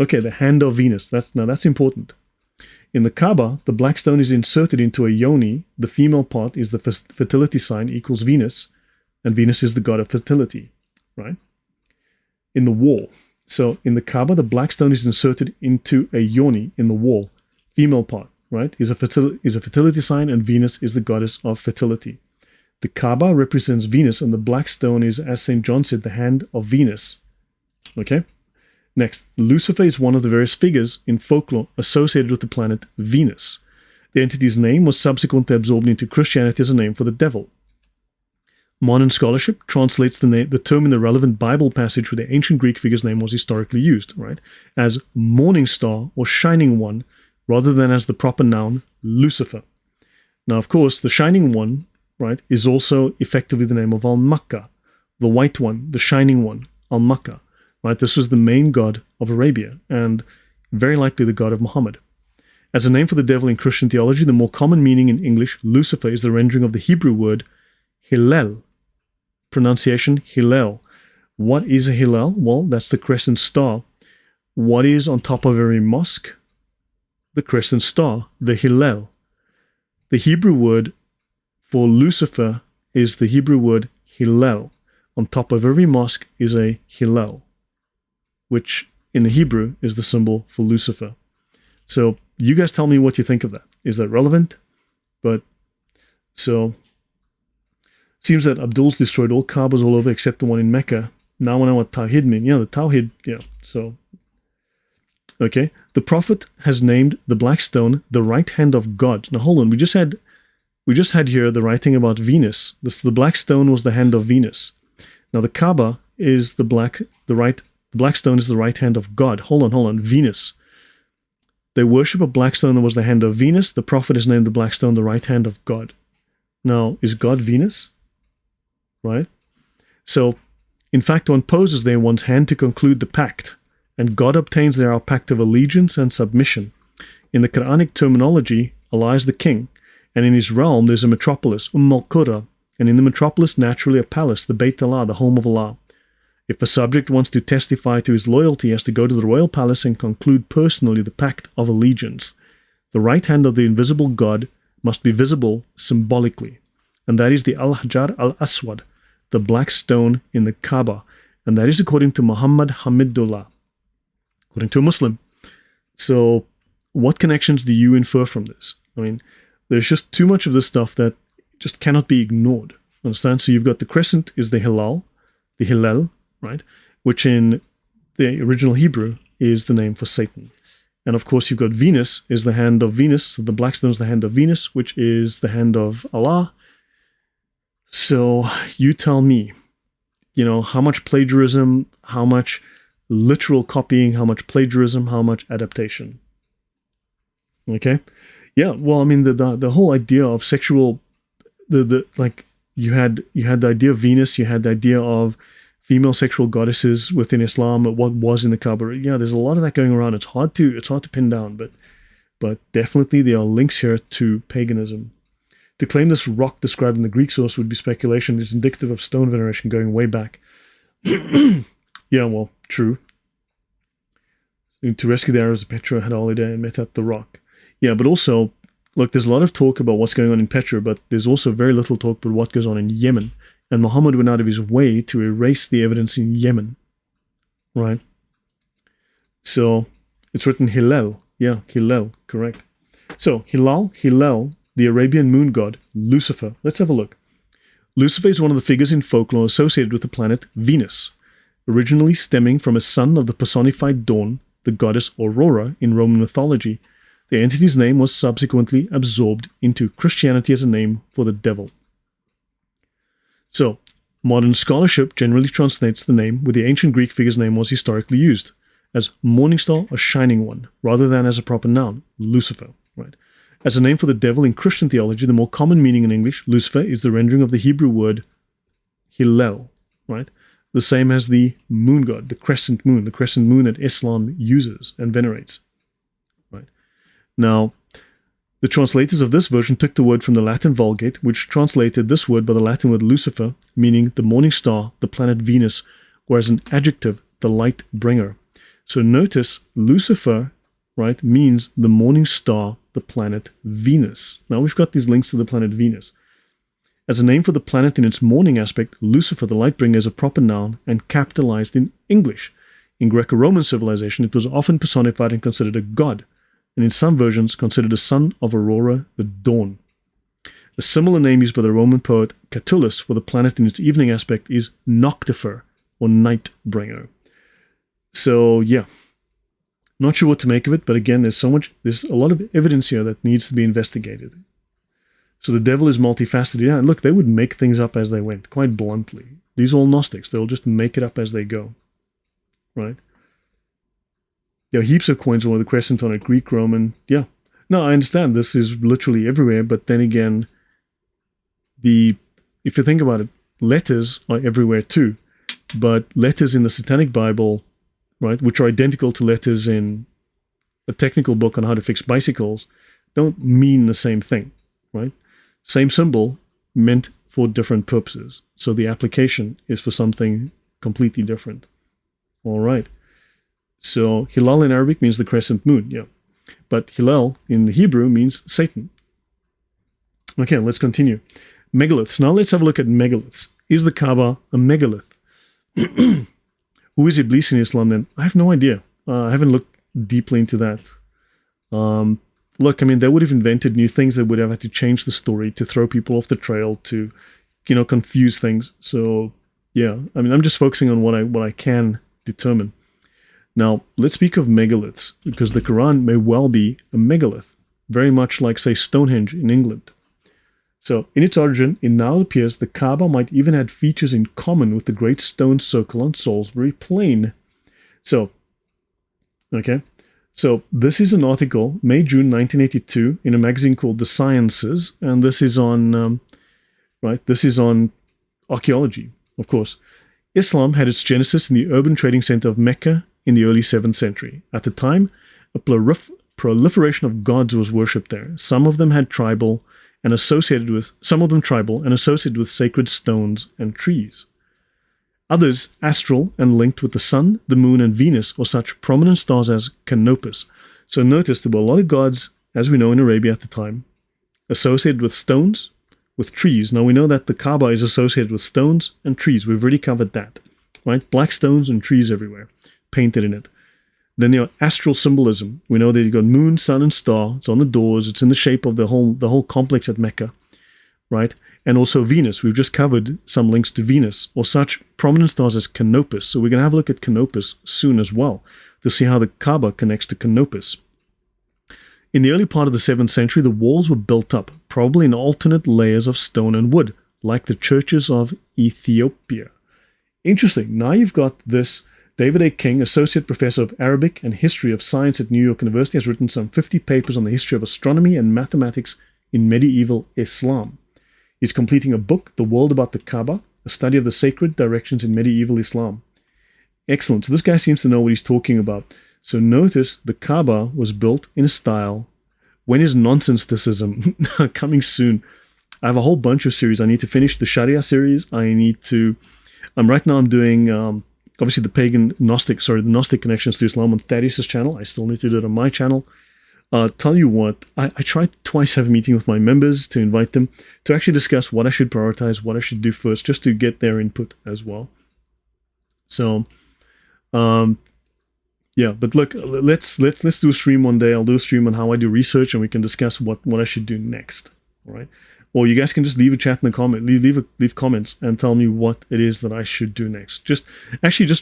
Okay, the hand of Venus. That's important. In the Kaaba, the black stone is inserted into a yoni. The female part is the fertility sign equals Venus, and Venus is the god of fertility, right? In the wall. So in the Kaaba, the black stone is inserted into a yoni in the wall. Female part, right, is a fertility sign, and Venus is the goddess of fertility. The Kaaba represents Venus, and the black stone is, as St. John said, the hand of Venus. Okay? Next, Lucifer is one of the various figures in folklore associated with the planet Venus. The entity's name was subsequently absorbed into Christianity as a name for the devil. Modern scholarship translates the term in the relevant Bible passage where the ancient Greek figure's name was historically used, right, as morning star or shining one, rather than as the proper noun, Lucifer. Now, of course, the shining one, right, is also effectively the name of Al-Makkah, the white one, the shining one, Al-Makkah, right? This was the main god of Arabia, and very likely the god of Muhammad. As a name for the devil in Christian theology, the more common meaning in English, Lucifer, is the rendering of the Hebrew word Hillel. Pronunciation, Hillel. What is a Hillel? Well, that's the crescent star. What is on top of every mosque? The crescent star, the Hillel. The Hebrew word for Lucifer is the Hebrew word Hillel. On top of every mosque is a Hillel, which in the Hebrew is the symbol for Lucifer. So you guys tell me what you think of that. Is that relevant? But so seems that Abdul's destroyed all Kaabas all over except the one in Mecca. Now I know what Tawhid means. Yeah, the Tawhid, yeah. So okay, the Prophet has named the black stone the right hand of God. Now hold on, we just had here the writing about Venus. The black stone was the hand of Venus. Now the Kaaba is the black stone is the right hand of God. Hold on, Venus. They worship a black stone that was the hand of Venus. The Prophet has named the black stone the right hand of God. Now, is God Venus? Right? So, in fact, one poses there one's hand to conclude the pact, and God obtains there our pact of allegiance and submission. In the Quranic terminology, Allah is the king, and in his realm there's a metropolis, al-Qura, and in the metropolis naturally a palace, the Bayt Allah, the home of Allah. If a subject wants to testify to his loyalty, he has to go to the royal palace and conclude personally the pact of allegiance. The right hand of the invisible God must be visible symbolically, and that is the Al-Hajar al-Aswad, the black stone in the Kaaba, and that is according to Muhammad Hamidullah, according to a Muslim. So what connections do you infer from this? I mean, there's just too much of this stuff that just cannot be ignored, Understand? So you've got the crescent is the Hillel, right? Which in the original Hebrew is the name for Satan. And of course, you've got Venus is the hand of Venus. So the black stone is the hand of Venus, which is the hand of Allah. So you tell me, how much plagiarism, how much literal copying, how much plagiarism, how much adaptation. Okay? Yeah, well, I mean, the whole idea of sexual, you had the idea of Venus, you had the idea of female sexual goddesses within Islam, what was in the Kaaba. Yeah, there's a lot of that going around. It's hard to pin down, but definitely there are links here to paganism. To claim this rock described in the Greek source would be speculation. It's indicative of stone veneration going way back. Yeah, well, true. To rescue the arrows of Petra had a holiday and met at the rock. Yeah, but also, look, there's a lot of talk about what's going on in Petra, but there's also very little talk about what goes on in Yemen. And Muhammad went out of his way to erase the evidence in Yemen. Right? So, it's written Hillel. Yeah, Hillel, correct. So, Hillel, the Arabian moon god, Lucifer. Let's have a look. Lucifer is one of the figures in folklore associated with the planet Venus, originally stemming from a son of the personified dawn, the goddess Aurora in Roman mythology. The entity's name was subsequently absorbed into Christianity as a name for the devil. So, modern scholarship generally translates the name where the ancient Greek figure's name was historically used, as morning star or shining one, rather than as a proper noun, Lucifer, right? As a name for the devil in Christian theology, the more common meaning in English, Lucifer, is the rendering of the Hebrew word Hillel, right? The same as the moon god, the crescent moon that Islam uses and venerates, right? Now, the translators of this version took the word from the Latin Vulgate, which translated this word by the Latin word Lucifer, meaning the morning star, the planet Venus, or as an adjective, the light bringer. So notice, Lucifer, right, means the morning star, the planet Venus. Now we've got these links to the planet Venus. As a name for the planet in its morning aspect, Lucifer, the light bringer, is a proper noun and capitalized in English. In Greco-Roman civilization, it was often personified and considered a god, and in some versions considered a son of Aurora, the dawn. A similar name used by the Roman poet Catullus for the planet in its evening aspect is Noctifer, or night bringer. So, yeah. Not sure what to make of it, but again, there's a lot of evidence here that needs to be investigated. So the devil is multifaceted. Yeah, and look, they would make things up as they went, quite bluntly. These are all Gnostics. They'll just make it up as they go. Right? There are heaps of coins with the crescent on it, Greek, Roman. Yeah. No, I understand this is literally everywhere, but then again, if you think about it, letters are everywhere too. But letters in the Satanic Bible, right, which are identical to letters in a technical book on how to fix bicycles, don't mean the same thing, right? Same symbol meant for different purposes. So the application is for something completely different. All right. So Hilal in Arabic means the crescent moon, yeah. But Hilal in the Hebrew means Satan. Okay, let's continue. Megaliths. Now let's have a look at megaliths. Is the Kaaba a megalith? Who is Iblis in Islam then? I have no idea. I haven't looked deeply into that. Look, I mean, they would have invented new things. They would have had to change the story to throw people off the trail, to, confuse things. So, yeah, I mean, I'm just focusing on what I can determine. Now, let's speak of megaliths, because the Quran may well be a megalith, very much like, say, Stonehenge in England. So, in its origin, it now appears the Kaaba might even have features in common with the Great Stone Circle on Salisbury Plain. So, okay. So, this is an article, May-June 1982, in a magazine called The Sciences, and this is on, this is on archaeology, of course. Islam had its genesis in the urban trading center of Mecca in the early 7th century. At the time, a proliferation of gods was worshipped there. Some of them tribal and associated with sacred stones and trees. Others astral and linked with the sun, the moon, and Venus, or such prominent stars as Canopus. So notice there were a lot of gods, as we know in Arabia at the time, associated with stones, with trees. Now we know that the Kaaba is associated with stones and trees. We've already covered that, right? Black stones and trees everywhere, painted in it. Then there are astral symbolism. We know that you've got moon, sun, and star. It's on the doors. It's in the shape of the whole complex at Mecca. right? And also Venus. We've just covered some links to Venus, or such prominent stars as Canopus. So we're going to have a look at Canopus soon as well, to see how the Kaaba connects to Canopus. In the early part of the 7th century, the walls were built up, probably in alternate layers of stone and wood, like the churches of Ethiopia. Interesting. Now you've got this. David A. King, Associate Professor of Arabic and History of Science at New York University, has written some 50 papers on the history of astronomy and mathematics in medieval Islam. He's completing a book, The World About the Kaaba, a study of the sacred directions in medieval Islam. Excellent. So this guy seems to know what he's talking about. So notice the Kaaba was built in a style. When is nonsensicism? Coming soon. I have a whole bunch of series. I need to finish the Sharia series. Right now I'm doing, obviously the Pagan the Gnostic connections to Islam on Thaddeus' channel. I still need to do it on my channel. Tell you what, I tried twice have a meeting with my members to invite them to actually discuss what I should prioritize, what I should do first, just to get their input as well. So, yeah, but look, let's do a stream one day. I'll do a stream on how I do research, and we can discuss what I should do next. All right, or you guys can just leave a chat in the comment, leave comments, and tell me what it is that I should do next. Just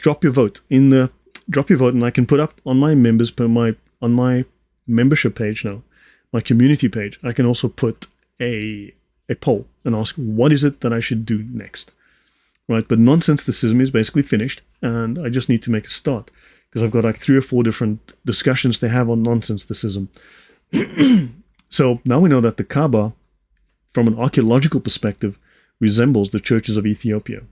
drop your vote and I can put up on my members on my membership page now, my community page. I can also put a poll and ask what is it that I should do next, right? But nonsensicism is basically finished, and I just need to make a start because I've got like 3 or 4 different discussions to have on nonsensicism. So now we know that the Kaaba, from an archaeological perspective, resembles the churches of Ethiopia.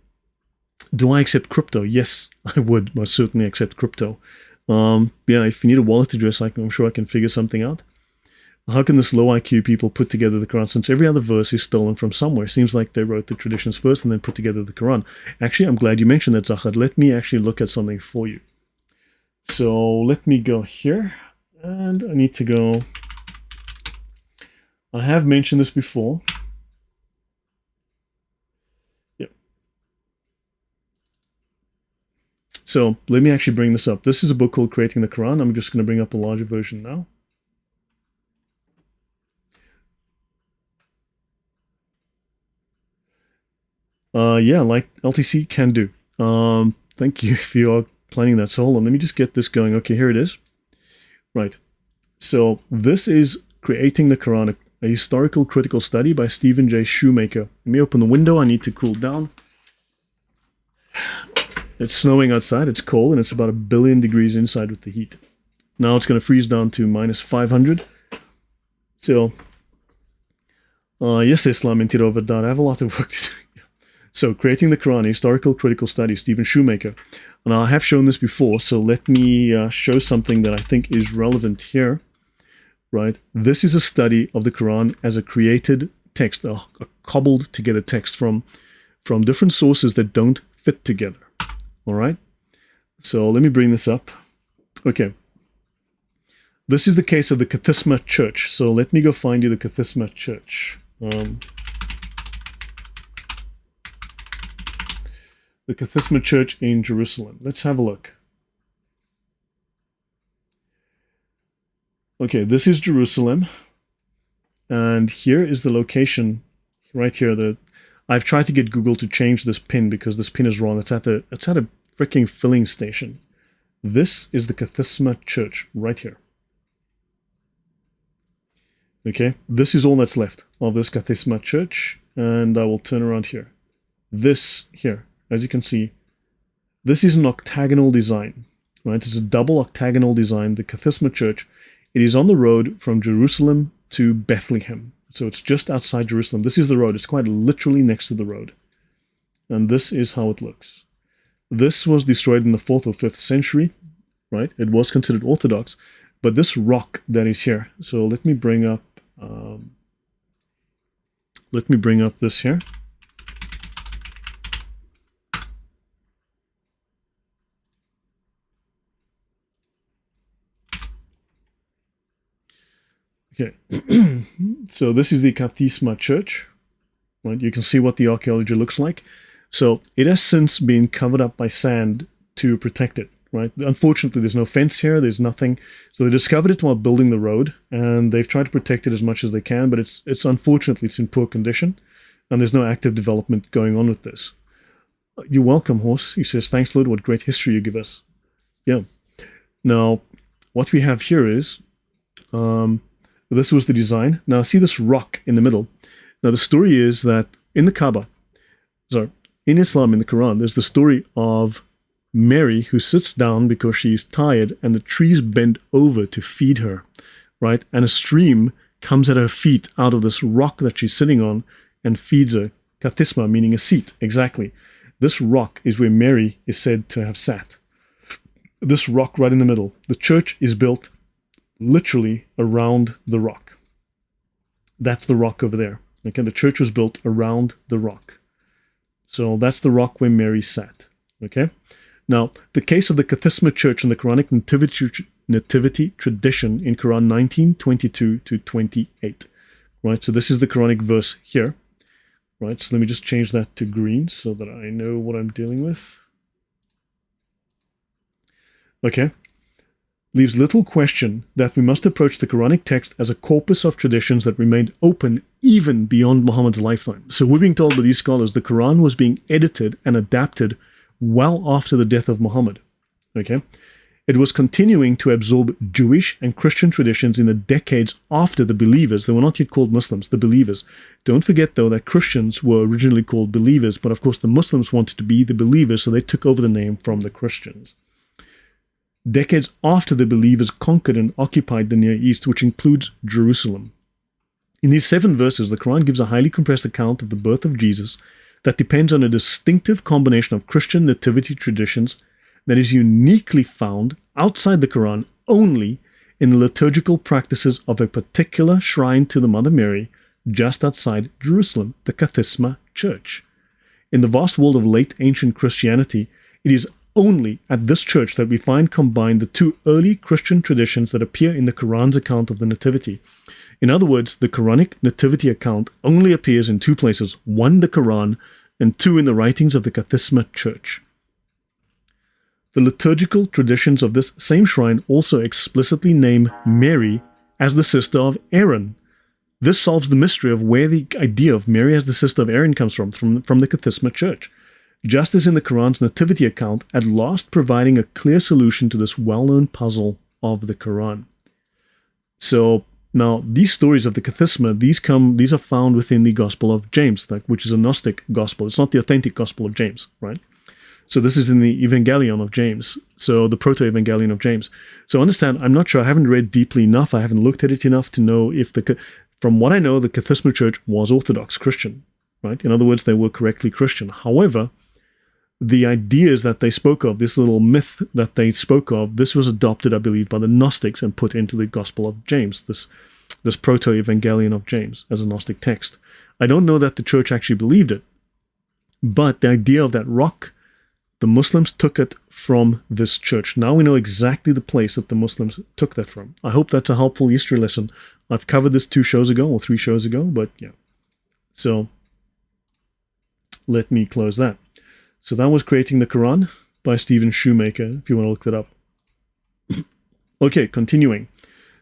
Do I accept crypto? Yes, I would most certainly accept crypto. Yeah, if you need a wallet address, I'm sure I can figure something out. How can this low IQ people put together the Quran since every other verse is stolen from somewhere? Seems like they wrote the traditions first and then put together the Quran. Actually, I'm glad you mentioned that, Zahad. Let me actually look at something for you. So let me go here, and I need to go. I have mentioned this before. Yep. So let me actually bring this up. This is a book called Creating the Quran. I'm just going to bring up a larger version now. Yeah, like LTC can do. Thank you if you are planning that. So hold on, let me just get this going. Okay, here it is. Right. So this is Creating the Quran, a historical critical study by Stephen J. Shoemaker. Let me open the window. I need to cool down. It's snowing outside. It's cold, and it's about 1 billion degrees inside with the heat. Now it's going to freeze down to minus 500. So, yes, Islam and Tirovadan. I have a lot of work to do. So, Creating the Quran, a historical critical study, Stephen Shoemaker. And I have shown this before, so let me show something that I think is relevant here. Right? This is a study of the Quran as a created text, a cobbled together text from different sources that don't fit together. All right? So let me bring this up. Okay. This is the case of the Cathisma Church. So let me go find you the Cathisma Church. The Cathisma Church in Jerusalem. Let's have a look. Okay, this is Jerusalem. And here is the location right here. I've tried to get Google to change this pin because this pin is wrong. It's at a freaking filling station. This is the Cathisma Church right here. Okay, this is all that's left of this Cathisma Church. And I will turn around here. This here. As you can see, this is an octagonal design, right? It's a double octagonal design, the Cathisma Church. It is on the road from Jerusalem to Bethlehem. So it's just outside Jerusalem. This is the road. It's quite literally next to the road. And this is how it looks. This was destroyed in the 4th or 5th century, right? It was considered Orthodox. But this rock that is here. So let me bring up this here. Okay, so this is the Cathisma Church, right? You can see what the archaeology looks like. So it has since been covered up by sand to protect it, right? Unfortunately, there's no fence here. There's nothing. So they discovered it while building the road, and they've tried to protect it as much as they can, but it's unfortunately, it's in poor condition. and there's no active development going on with this. You're welcome, Horse. He says, thanks, Lord. What great history you give us. Yeah. Now, what we have here is, this was the design. Now, see this rock in the middle. Now, the story is that in the Kaaba, in Islam, in the Quran, there's the story of Mary who sits down because she's tired and the trees bend over to feed her, right? And a stream comes at her feet out of this rock that she's sitting on and feeds her. Cathisma, meaning a seat, exactly. This rock is where Mary is said to have sat. This rock right in the middle. The church is built literally around the rock. That's the rock over there. Okay, the church was built around the rock. So that's the rock where Mary sat. Okay. Now, the case of the Cathisma Church and the Quranic nativity tradition in Quran 19:22 to 28. Right, so this is the Quranic verse here. Right, so let me just change that to green so that I know what I'm dealing with. Okay. Leaves little question that we must approach the Quranic text as a corpus of traditions that remained open even beyond Muhammad's lifetime. So we're being told by these scholars the Quran was being edited and adapted well after the death of Muhammad. Okay? It was continuing to absorb Jewish and Christian traditions in the decades after the believers. They were not yet called Muslims, the believers. Don't forget, though, that Christians were originally called believers, but of course the Muslims wanted to be the believers, so they took over the name from the Christians. Decades after the believers conquered and occupied the Near East, which includes Jerusalem. In these 7 verses, the Quran gives a highly compressed account of the birth of Jesus that depends on a distinctive combination of Christian nativity traditions that is uniquely found outside the Quran only in the liturgical practices of a particular shrine to the Mother Mary just outside Jerusalem, the Cathisma Church. In the vast world of late ancient Christianity, it is only at this church that we find combined the 2 early Christian traditions that appear in the Quran's account of the Nativity. In other words, the Quranic Nativity account only appears in 2 places, 1 the Quran and 2 in the writings of the Cathisma Church. The liturgical traditions of this same shrine also explicitly name Mary as the sister of Aaron. This solves the mystery of where the idea of Mary as the sister of Aaron comes from the Cathisma Church. Just as in the Quran's nativity account, at last providing a clear solution to this well-known puzzle of the Quran. So now these stories of the Cathisma, these are found within the Gospel of James, which is a Gnostic Gospel. It's not the authentic Gospel of James, right? So this is in the Evangelion of James, so the Proto-Evangelion of James. So understand, I'm not sure, I haven't read deeply enough, I haven't looked at it enough to know if from what I know, the Cathisma Church was Orthodox Christian, right? In other words, they were correctly Christian. However, the ideas that they spoke of, this little myth that they spoke of, this was adopted, I believe, by the Gnostics and put into the Gospel of James, this Proto-Evangelion of James as a Gnostic text. I don't know that the church actually believed it, but the idea of that rock, the Muslims took it from this church. Now we know exactly the place that the Muslims took that from. I hope that's a helpful history lesson. I've covered this 2 shows ago or 3 shows ago, but yeah. So let me close that. So that was Creating the Quran by Stephen Shoemaker, if you want to look that up. Okay, continuing.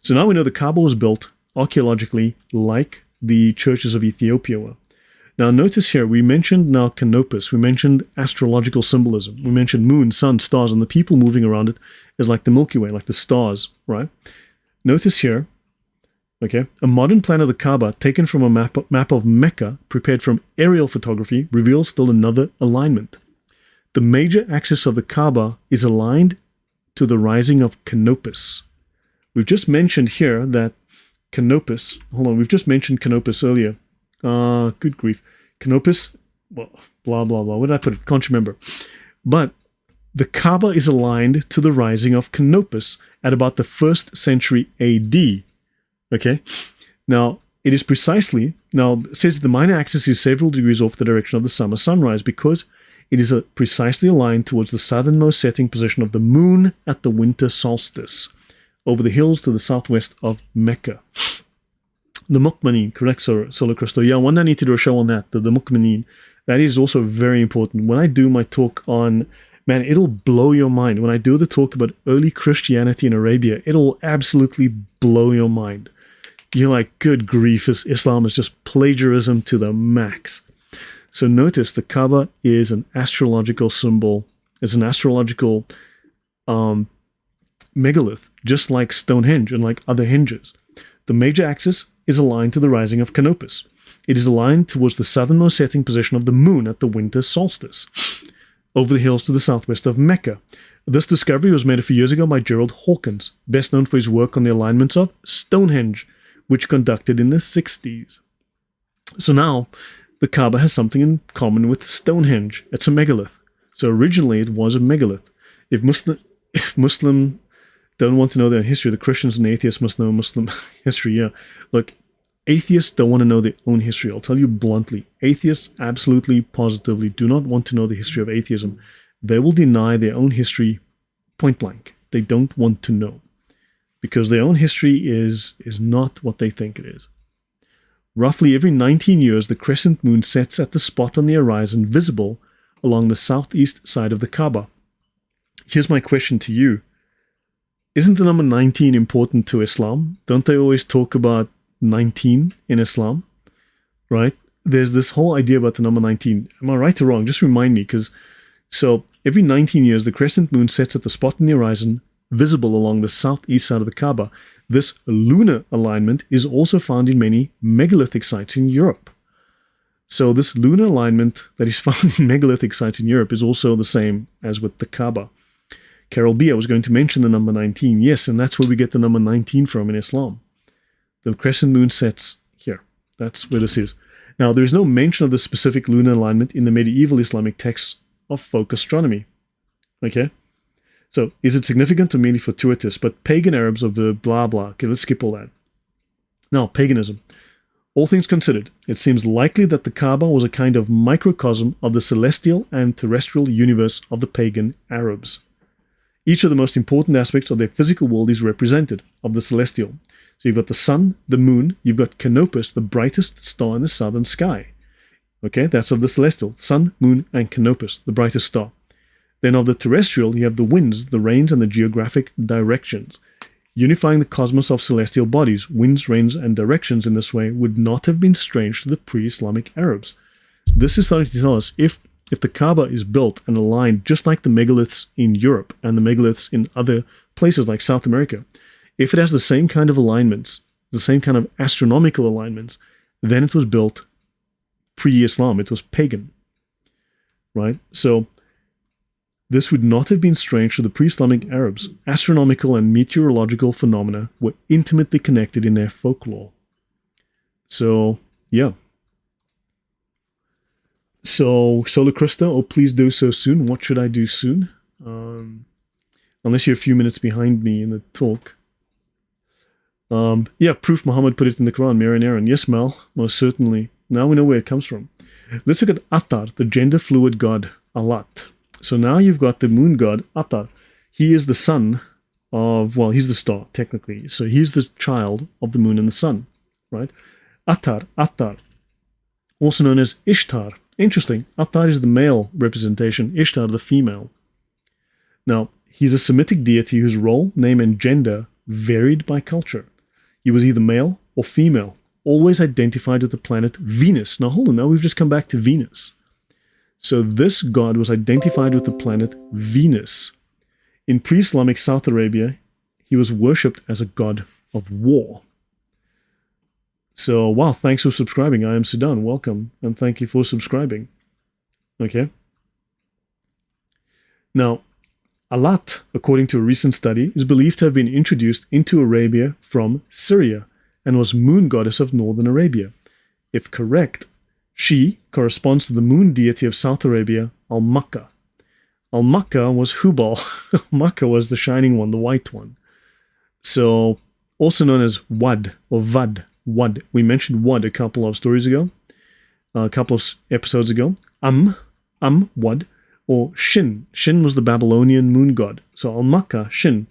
So now we know the Kaaba was built archaeologically like the churches of Ethiopia were. Now notice here, we mentioned now Canopus, we mentioned astrological symbolism, we mentioned moon, sun, stars, and the people moving around it is like the Milky Way, like the stars, right? Notice here, okay, a modern plan of the Kaaba taken from a map of Mecca, prepared from aerial photography, reveals still another alignment. The major axis of the Kaaba is aligned to the rising of Canopus. We've just mentioned here that Canopus, we've just mentioned Canopus earlier. Good grief. Canopus, well, blah, blah, blah. Where did I put it? Can't remember. But the Kaaba is aligned to the rising of Canopus at about the 1st century AD. Okay? Now, it is precisely, it says the minor axis is several degrees off the direction of the summer sunrise because it is precisely aligned towards the southernmost setting position of the moon at the winter solstice, over the hills to the southwest of Mecca. The Mu'minin, correct, Solar Crystal? Yeah, one day I need to do a show on that, the Mu'minin. That is also very important. When I do my talk on, man, it'll blow your mind. When I do the talk about early Christianity in Arabia, it'll absolutely blow your mind. You're like, good grief, Islam is just plagiarism to the max. So notice the Kaaba is an astrological symbol. It's an astrological megalith, just like Stonehenge and like other henges. The major axis is aligned to the rising of Canopus. It is aligned towards the southernmost setting position of the moon at the winter solstice, over the hills to the southwest of Mecca. This discovery was made a few years ago by Gerald Hawkins, best known for his work on the alignments of Stonehenge, which conducted in the 60s. So now, the Kaaba has something in common with Stonehenge. It's a megalith. So originally it was a megalith. If Muslim don't want to know their history, the Christians and atheists must know Muslim history. Yeah, look, atheists don't want to know their own history. I'll tell you bluntly. Atheists absolutely, positively do not want to know the history of atheism. They will deny their own history point blank. They don't want to know. Because their own history is not what they think it is. Roughly every 19 years, the crescent moon sets at the spot on the horizon visible along the southeast side of the Kaaba. Here's my question to you. Isn't the number 19 important to Islam? Don't they always talk about 19 in Islam? Right? There's this whole idea about the number 19. Am I right or wrong? Just remind me, because so every 19 years, the crescent moon sets at the spot on the horizon visible along the southeast side of the Kaaba. This lunar alignment is also found in many megalithic sites in Europe. So this lunar alignment that is found in megalithic sites in Europe is also the same as with the Kaaba. Carol B, I was going to mention the number 19. Yes, and that's where we get the number 19 from in Islam. The crescent moon sets here. That's where this is. Now, there is no mention of the specific lunar alignment in the medieval Islamic texts of folk astronomy. Okay? So, is it significant or merely fortuitous? But pagan Arabs of the blah blah. Okay, let's skip all that. Now, paganism. All things considered, it seems likely that the Kaaba was a kind of microcosm of the celestial and terrestrial universe of the pagan Arabs. Each of the most important aspects of their physical world is represented, of the celestial. So you've got the sun, the moon, you've got Canopus, the brightest star in the southern sky. Okay, that's of the celestial. Sun, moon, and Canopus, the brightest star. Then of the terrestrial, you have the winds, the rains, and the geographic directions. Unifying the cosmos of celestial bodies, winds, rains, and directions in this way would not have been strange to the pre-Islamic Arabs. This is starting to tell us if the Kaaba is built and aligned just like the megaliths in Europe and the megaliths in other places like South America, if it has the same kind of alignments, the same kind of astronomical alignments, then it was built pre-Islam. It was pagan. Right? So this would not have been strange to the pre-Islamic Arabs. Astronomical and meteorological phenomena were intimately connected in their folklore. So, yeah. So, Solar Krista, oh, please do so soon. What should I do soon? Unless you're a few minutes behind me in the talk. Yeah, proof Muhammad put it in the Quran, Mary and Aaron. Yes, Mal, most certainly. Now we know where it comes from. Let's look at Atar, the gender-fluid god Alat. So now you've got the moon god, Atar. He is the son of, well, he's the star, technically. So he's the child of the moon and the sun, right? Atar. Also known as Ishtar. Interesting. Atar is the male representation, Ishtar the female. Now, he's a Semitic deity whose role, name, and gender varied by culture. He was either male or female, always identified with the planet Venus. Now, hold on, now we've just come back to Venus. So this god was identified with the planet Venus. In pre-Islamic South Arabia, he was worshipped as a god of war. So, wow, thanks for subscribing. I am Sudan. Welcome, and thank you for subscribing. Okay. Now, Alat, according to a recent study, is believed to have been introduced into Arabia from Syria and was moon goddess of northern Arabia. If correct, she corresponds to the moon deity of South Arabia, Al-Makka. Al-Makka was Hubal. Makka was the shining one, the white one. So, also known as Wad or Vad. Wad. We mentioned Wad a couple of stories ago, a couple of episodes ago. Wad, or Shin. Shin was the Babylonian moon god. So Al-Makka, Shin,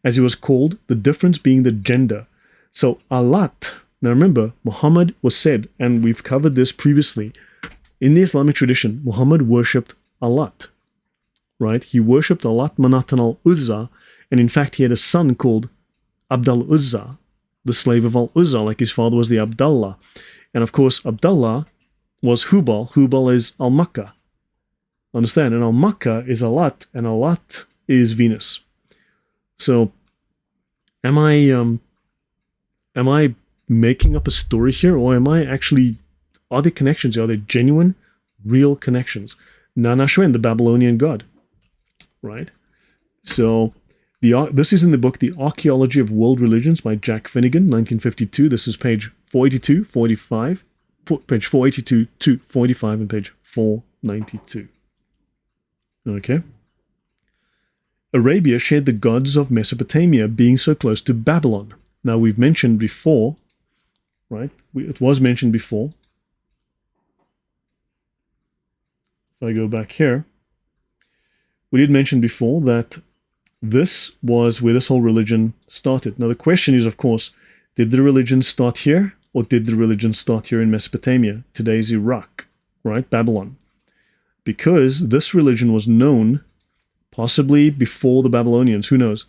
as he was called, the difference being the gender. So Alat, now remember, Muhammad was said, and we've covered this previously, in the Islamic tradition, Muhammad worshipped Alat, right? He worshipped Alat, Manat, and Al-Uzza, and in fact he had a son called Abd al-Uzza, the slave of Al-Uzza, like his father was the Abdallah. And of course, Abdallah was Hubal. Hubal is al-Makkah. Understand? And al-Makkah is Alat, and Alat is Venus. So, am I making up a story here, or are there connections? Are there genuine, real connections? Nanashwen, the Babylonian god, right? So, this is in the book The Archaeology of World Religions by Jack Finnegan, 1952. This is page 482, 45, page 482 to 45, and page 492. Okay. Arabia shared the gods of Mesopotamia, being so close to Babylon. Now, we've mentioned before, right? It was mentioned before. If I go back here, we did mention before that this was where this whole religion started. Now, the question is, of course, did the religion start here, or did the religion start here in Mesopotamia, today's Iraq, right? Babylon. Because this religion was known possibly before the Babylonians, who knows?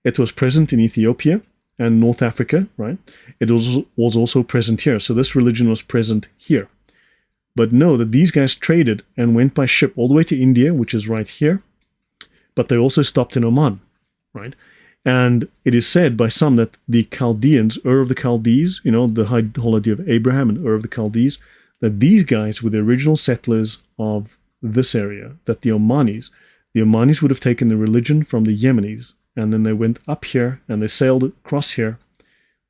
It was present in Ethiopia and North Africa, right? It was also present here. So this religion was present here. But know that these guys traded and went by ship all the way to India, which is right here. But they also stopped in Oman, right? And it is said by some that the Chaldeans, Ur of the Chaldees, the whole idea of Abraham and Ur of the Chaldees, that these guys were the original settlers of this area, that the Omanis would have taken the religion from the Yemenis, and then they went up here, and they sailed across here,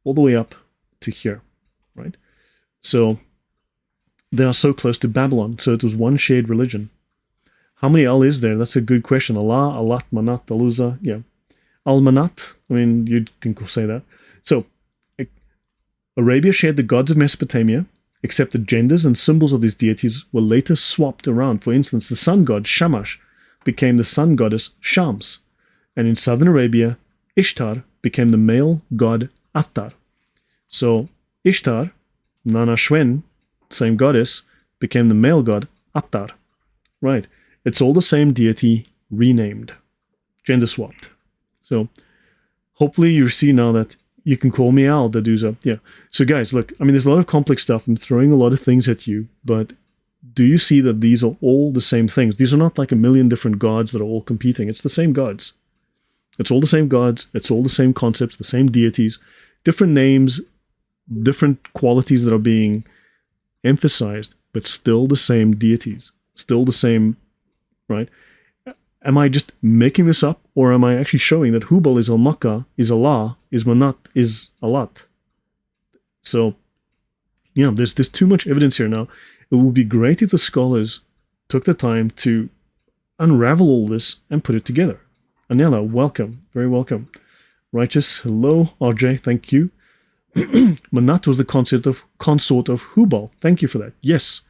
all the way up to here, right? So, they are so close to Babylon, so it was one shared religion. How many Al is there? That's a good question. Allah, Alat, Manat, Aluza, yeah. Al-Manat, you can say that. So, Arabia shared the gods of Mesopotamia, except the genders and symbols of these deities were later swapped around. For instance, the sun god Shamash became the sun goddess Shams, and in southern Arabia, Ishtar became the male god Atar. So, Ishtar, Nanashwen, same goddess, became the male god Atar. Right. It's all the same deity renamed, gender swapped. So, hopefully you see now that you can call me Al Daduza. Yeah. So guys, look, there's a lot of complex stuff. I'm throwing a lot of things at you, but do you see that these are all the same things? These are not like a million different gods that are all competing. It's the same gods. It's all the same gods. It's all the same concepts, the same deities, different names, different qualities that are being emphasized, but still the same deities, still the same, right? Am I just making this up, or am I actually showing that Hubal is al-Makkah, is Allah, is Manat, is Alat? So, there's too much evidence here now. It would be great if the scholars took the time to unravel all this and put it together. Anela, welcome. Very welcome. Righteous, hello. RJ, thank you. Manat was the consort of Hubal. Thank you for that. Yes.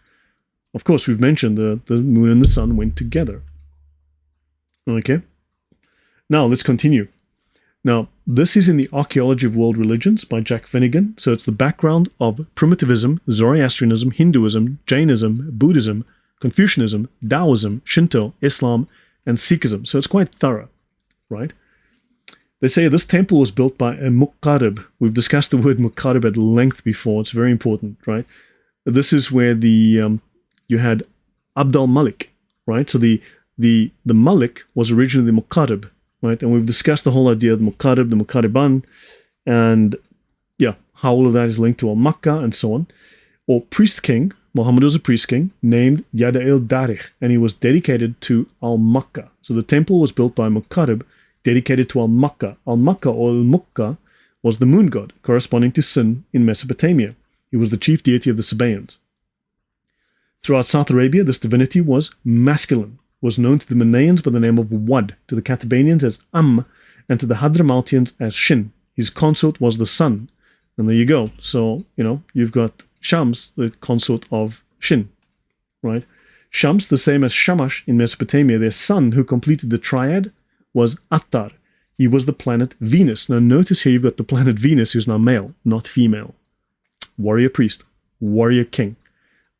Of course, we've mentioned the moon and the sun went together. Okay. Now, let's continue. Now, this is in the Archaeology of World Religions by Jack Finnegan. So it's the background of Primitivism, Zoroastrianism, Hinduism, Jainism, Buddhism, Confucianism, Taoism, Shinto, Islam, and Sikhism. So it's quite thorough, right? They say this temple was built by a Muqarrib. We've discussed the word Muqarrib at length before. It's very important, right? This is where you had Abd al-Malik, right? So the Malik was originally the Muqarrib, right? And we've discussed the whole idea of the Muqarrib, the Muqarriban, and how all of that is linked to al-Makkah and so on. Or priest king, Muhammad was a priest king named Yada el-Darikh, and he was dedicated to al-Makkah. So the temple was built by Muqarrib, dedicated to al-Makkah. Al-Makkah or al-Mukka was the moon god, corresponding to Sin in Mesopotamia. He was the chief deity of the Sabaeans. Throughout South Arabia, this divinity was masculine, was known to the Manaeans by the name of Wad, to the Katabanians as and to the Hadramautians as Shin. His consort was the sun. And there you go. So, you've got Shams, the consort of Shin, right? Shams, the same as Shamash in Mesopotamia, their son who completed the triad, was Atar. He was the planet Venus. Now notice here you've got the planet Venus, who's now male, not female. Warrior priest, warrior king,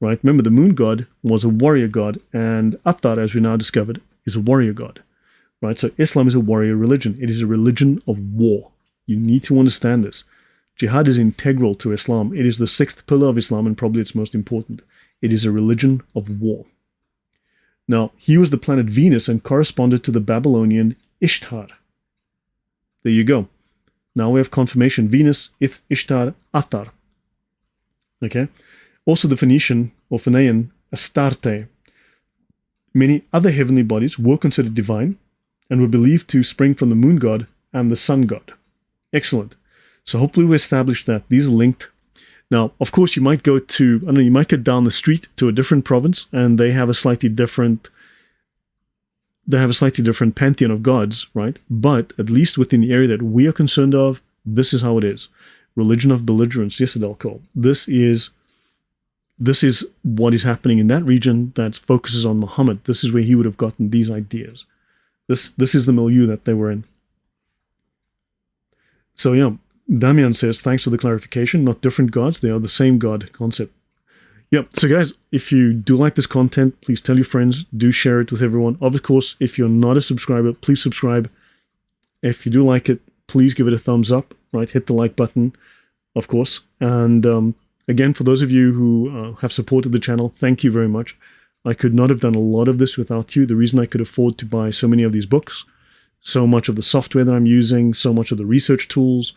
right? Remember, the moon god was a warrior god, and Atar, as we now discovered, is a warrior god, right? So Islam is a warrior religion. It is a religion of war. You need to understand this. Jihad is integral to Islam. It is the sixth pillar of Islam and probably its most important. It is a religion of war. Now, he was the planet Venus and corresponded to the Babylonian Ishtar. There you go. Now we have confirmation. Venus, Ishtar, Atar. Okay. Also the Phoenician or Phoenician Astarte. Many other heavenly bodies were considered divine and were believed to spring from the moon god and the sun god. Excellent. So hopefully we established that these are linked. Now, of course, you might go to, I don't know, you might get down the street to a different province and they have a slightly different pantheon of gods, right? But at least within the area that we are concerned of, this is how it is. Religion of belligerence, yes, they'll call. This is what is happening in that region that focuses on Muhammad. This is where he would have gotten these ideas. This is the milieu that they were in. So yeah, Damian says, thanks for the clarification. Not different gods, they are the same god concept. Yep, so guys, if you do like this content, please tell your friends, do share it with everyone. Of course, if you're not a subscriber, please subscribe. If you do like it, please give it a thumbs up, right? Hit the like button, of course. And again, for those of you who have supported the channel, thank you very much. I could not have done a lot of this without you. The reason I could afford to buy so many of these books, so much of the software that I'm using, so much of the research tools,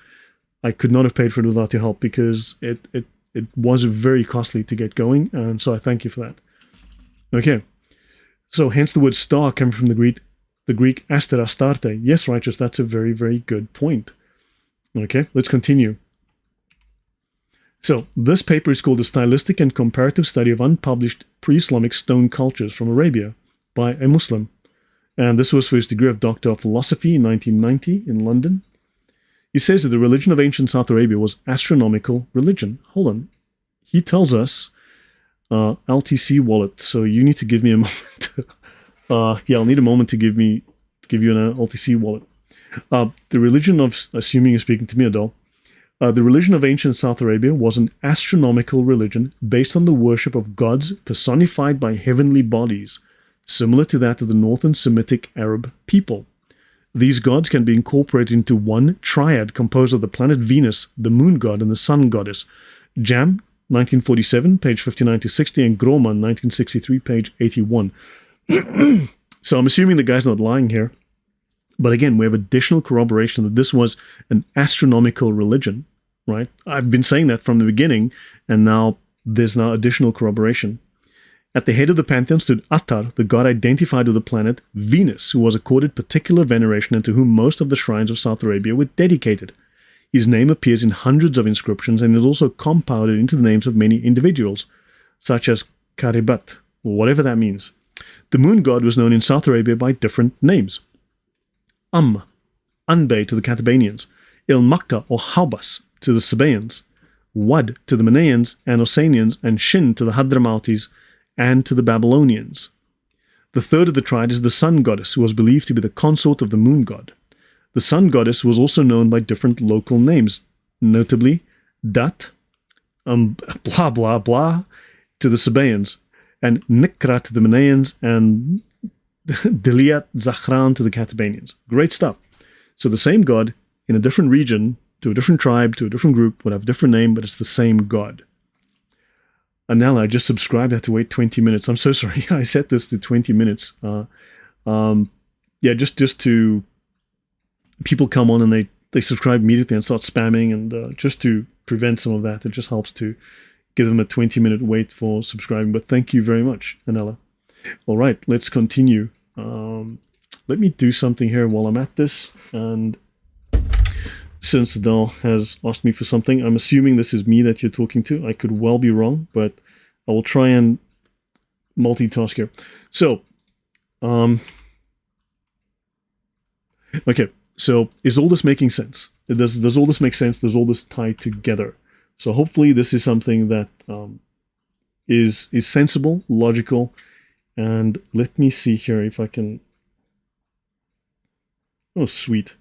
I could not have paid for it without your help because it was very costly to get going, and so I thank you for that. Okay, so hence the word star coming from the Greek aster astarte. Yes, righteous, that's a very, very good point. Okay, let's continue. So this paper is called A Stylistic and Comparative Study of Unpublished Pre-Islamic Stone Cultures from Arabia by a Muslim. And this was for his degree of Doctor of Philosophy in 1990 in London. He says that the religion of ancient South Arabia was astronomical religion. Hold on. He tells us LTC wallet. So you need to give me a moment. Yeah, I'll need a moment to give you an LTC wallet. The religion of, assuming you're speaking to me, Adol, the religion of ancient South Arabia was an astronomical religion based on the worship of gods personified by heavenly bodies, similar to that of the Northern Semitic Arab people. These gods can be incorporated into one triad composed of the planet Venus, the moon god, and the sun goddess. Jam, 1947, page 59 to 60, and Groman, 1963, page 81. So I'm assuming the guy's not lying here. But again, we have additional corroboration that this was an astronomical religion, right? I've been saying that from the beginning, and now there's additional corroboration. At the head of the pantheon stood Atar, the god identified with the planet Venus, who was accorded particular veneration and to whom most of the shrines of South Arabia were dedicated. His name appears in hundreds of inscriptions and is also compounded into the names of many individuals, such as Karibat, or whatever that means. The moon god was known in South Arabia by different names. Anbay to the Catabanians, Il-Makka or Haubas to the Sabaeans, Wad to the Manaeans and Osanians, and Shin to the Hadramautis and to the Babylonians. The third of the triad is the sun goddess, who was believed to be the consort of the moon god. The sun goddess was also known by different local names, notably Dat, blah blah blah, to the Sabaeans, and Nikra to the Manaeans, and Diliat Zahran to the Catabanians. Great stuff. So the same god in a different region, to a different tribe, to a different group, would have a different name, but it's the same god. Anala, I just subscribed. I had to wait 20 minutes. I'm so sorry. I set this to 20 minutes. Yeah, just to... People come on and they subscribe immediately and start spamming, and just to prevent some of that, it just helps to give them a 20-minute wait for subscribing. But thank you very much, Anela. All right, let's continue. Let me do something here while I'm at this. And since Adele has asked me for something, I'm assuming this is me that you're talking to. I could well be wrong, but I will try and multitask here. So, okay. So, is all this making sense? Does all this make sense? Does all this tie together? So, hopefully, this is something that is sensible, logical, and let me see here if I can. Oh, sweet.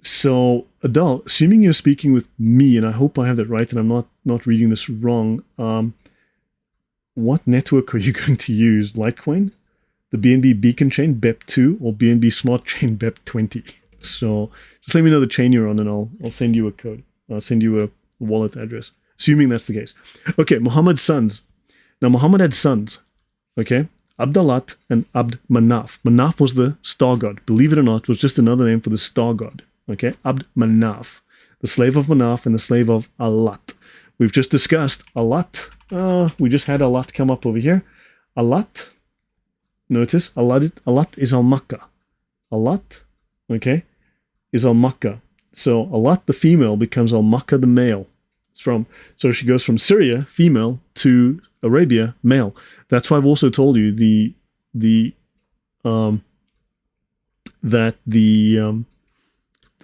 So, Adele, assuming you're speaking with me, and I hope I have that right, and I'm not reading this wrong. What network are you going to use? Litecoin, the BNB Beacon Chain BEP2, or BNB Smart Chain BEP20? So just let me know the chain you're on and I'll send you a code. I'll send you a wallet address, assuming that's the case. Okay, Muhammad's sons. Now, Muhammad had sons, okay? Abdalat and Abd Manaf. Manaf was the star god. Believe it or not, was just another name for the star god, okay? Abd Manaf, the slave of Manaf and the slave of Alat. We've just discussed Alat. We just had Alat come up over here. Alat, notice, Alat is al-Makkah. Alat, okay, is al-Makkah. So Alat, the female, becomes al-Makkah, the male. So she goes from Syria, female, to Arabia, male. That's why I've also told you that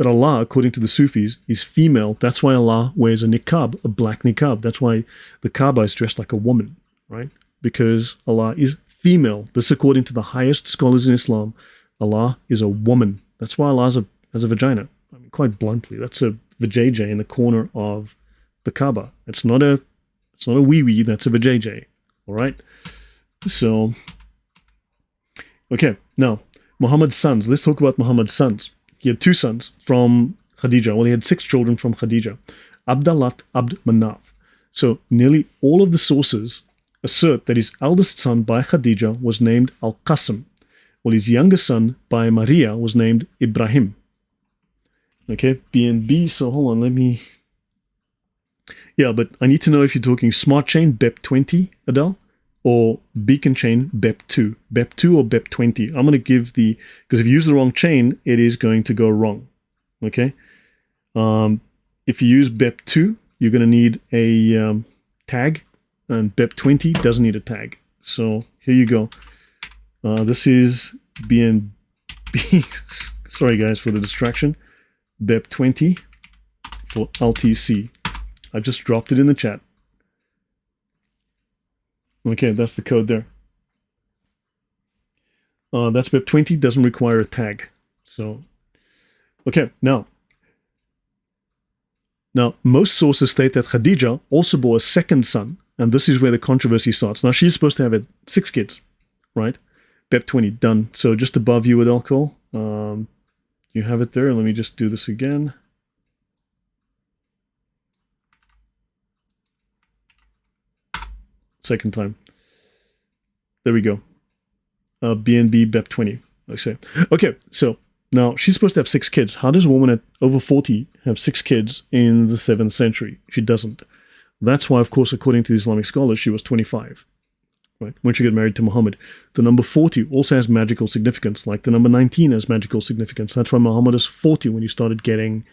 Allah, according to the Sufis, is female. That's why Allah wears a niqab, a black niqab. That's why the Kaaba is dressed like a woman, right? Because Allah is female. This, according to the highest scholars in Islam, Allah is a woman. That's why Allah has a vagina. I mean, quite bluntly, that's a vajayjay in the corner of the Kaaba. It's not a wee-wee, that's a vajayjay. All right? So, okay, now, Muhammad's sons. Let's talk about Muhammad's sons. He had 2 sons from Khadija. Well, he had 6 children from Khadija. Abdalat, Abd Manaf. So, nearly all of the sources assert that his eldest son by Khadija was named Al-Qasim, while his youngest son by Maria was named Ibrahim. Okay, BNB, so hold on, let me... Yeah, but I need to know if you're talking Smart Chain BEP20, Adele, or Beacon Chain BEP2. BEP2 or BEP20. I'm going to give the... Because if you use the wrong chain, it is going to go wrong. Okay? If you use BEP2, you're going to need a tag, and BEP20 doesn't need a tag. So here you go. This is BNB. Sorry, guys, for the distraction. BEP20 for LTC. I've just dropped it in the chat. Okay, that's the code there. That's BEP20, doesn't require a tag. So, okay, now, most sources state that Khadija also bore a second son, and this is where the controversy starts. Now, she's supposed to have 6 kids, right? BEP20, done. So just above you at alcohol, you have it there. Let me just do this again. Second time. There we go. BNB BEP20, I say. Okay, so now she's supposed to have 6 kids. How does a woman at over 40 have 6 kids in the 7th century? She doesn't. That's why, of course, according to the Islamic scholars, she was 25, right, when she got married to Muhammad. The number 40 also has magical significance, like the number 19 has magical significance. That's why Muhammad is 40 when he started getting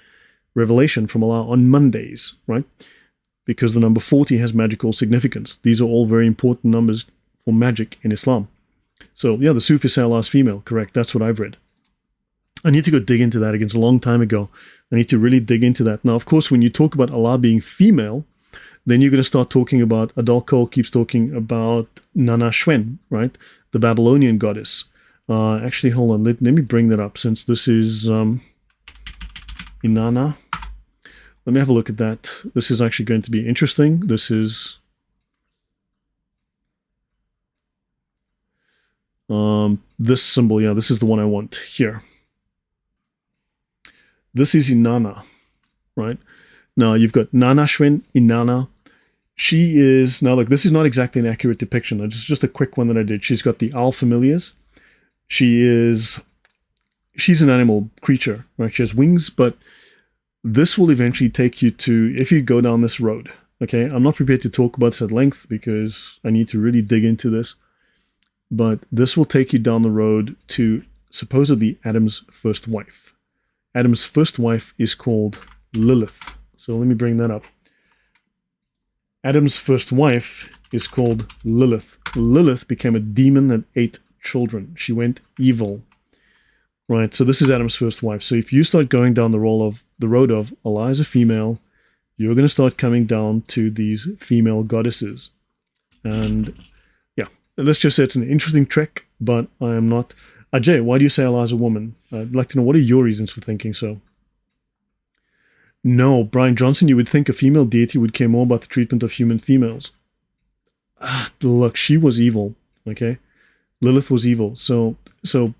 revelation from Allah on Mondays, right? Because the number 40 has magical significance. These are all very important numbers for magic in Islam. So, yeah, the Sufis say Allah is female. Correct. That's what I've read. I need to go dig into that again. It's a long time ago. I need to really dig into that. Now, of course, when you talk about Allah being female, then you're going to start talking about, Adal Cole keeps talking about Nana Shwen, right? The Babylonian goddess. Actually, hold on. Let me bring that up since this is Inanna. Let me have a look at that. This is actually going to be interesting. This is this symbol. Yeah, this is the one I want here. This is Inanna, right? Now you've got Nana Shwen, Inanna. She is, now look, this is not exactly an accurate depiction. It's just a quick one that I did. She's got the owl familiars. She's an animal creature, right? She has wings, but this will eventually take you to, if you go down this road, okay? I'm not prepared to talk about this at length because I need to really dig into this. But this will take you down the road to supposedly Adam's first wife. Adam's first wife is called Lilith. So let me bring that up. Adam's first wife is called Lilith. Lilith became a demon that ate children. She went evil. Right, so this is Adam's first wife. So if you start going down the road of Allah is a female, you're going to start coming down to these female goddesses. And yeah, let's just say it's an interesting trek, but I am not... Ajay, why do you say Allah is a woman? I'd like to know, what are your reasons for thinking so? No, Brian Johnson, you would think a female deity would care more about the treatment of human females. Look, she was evil, okay? Lilith was evil. So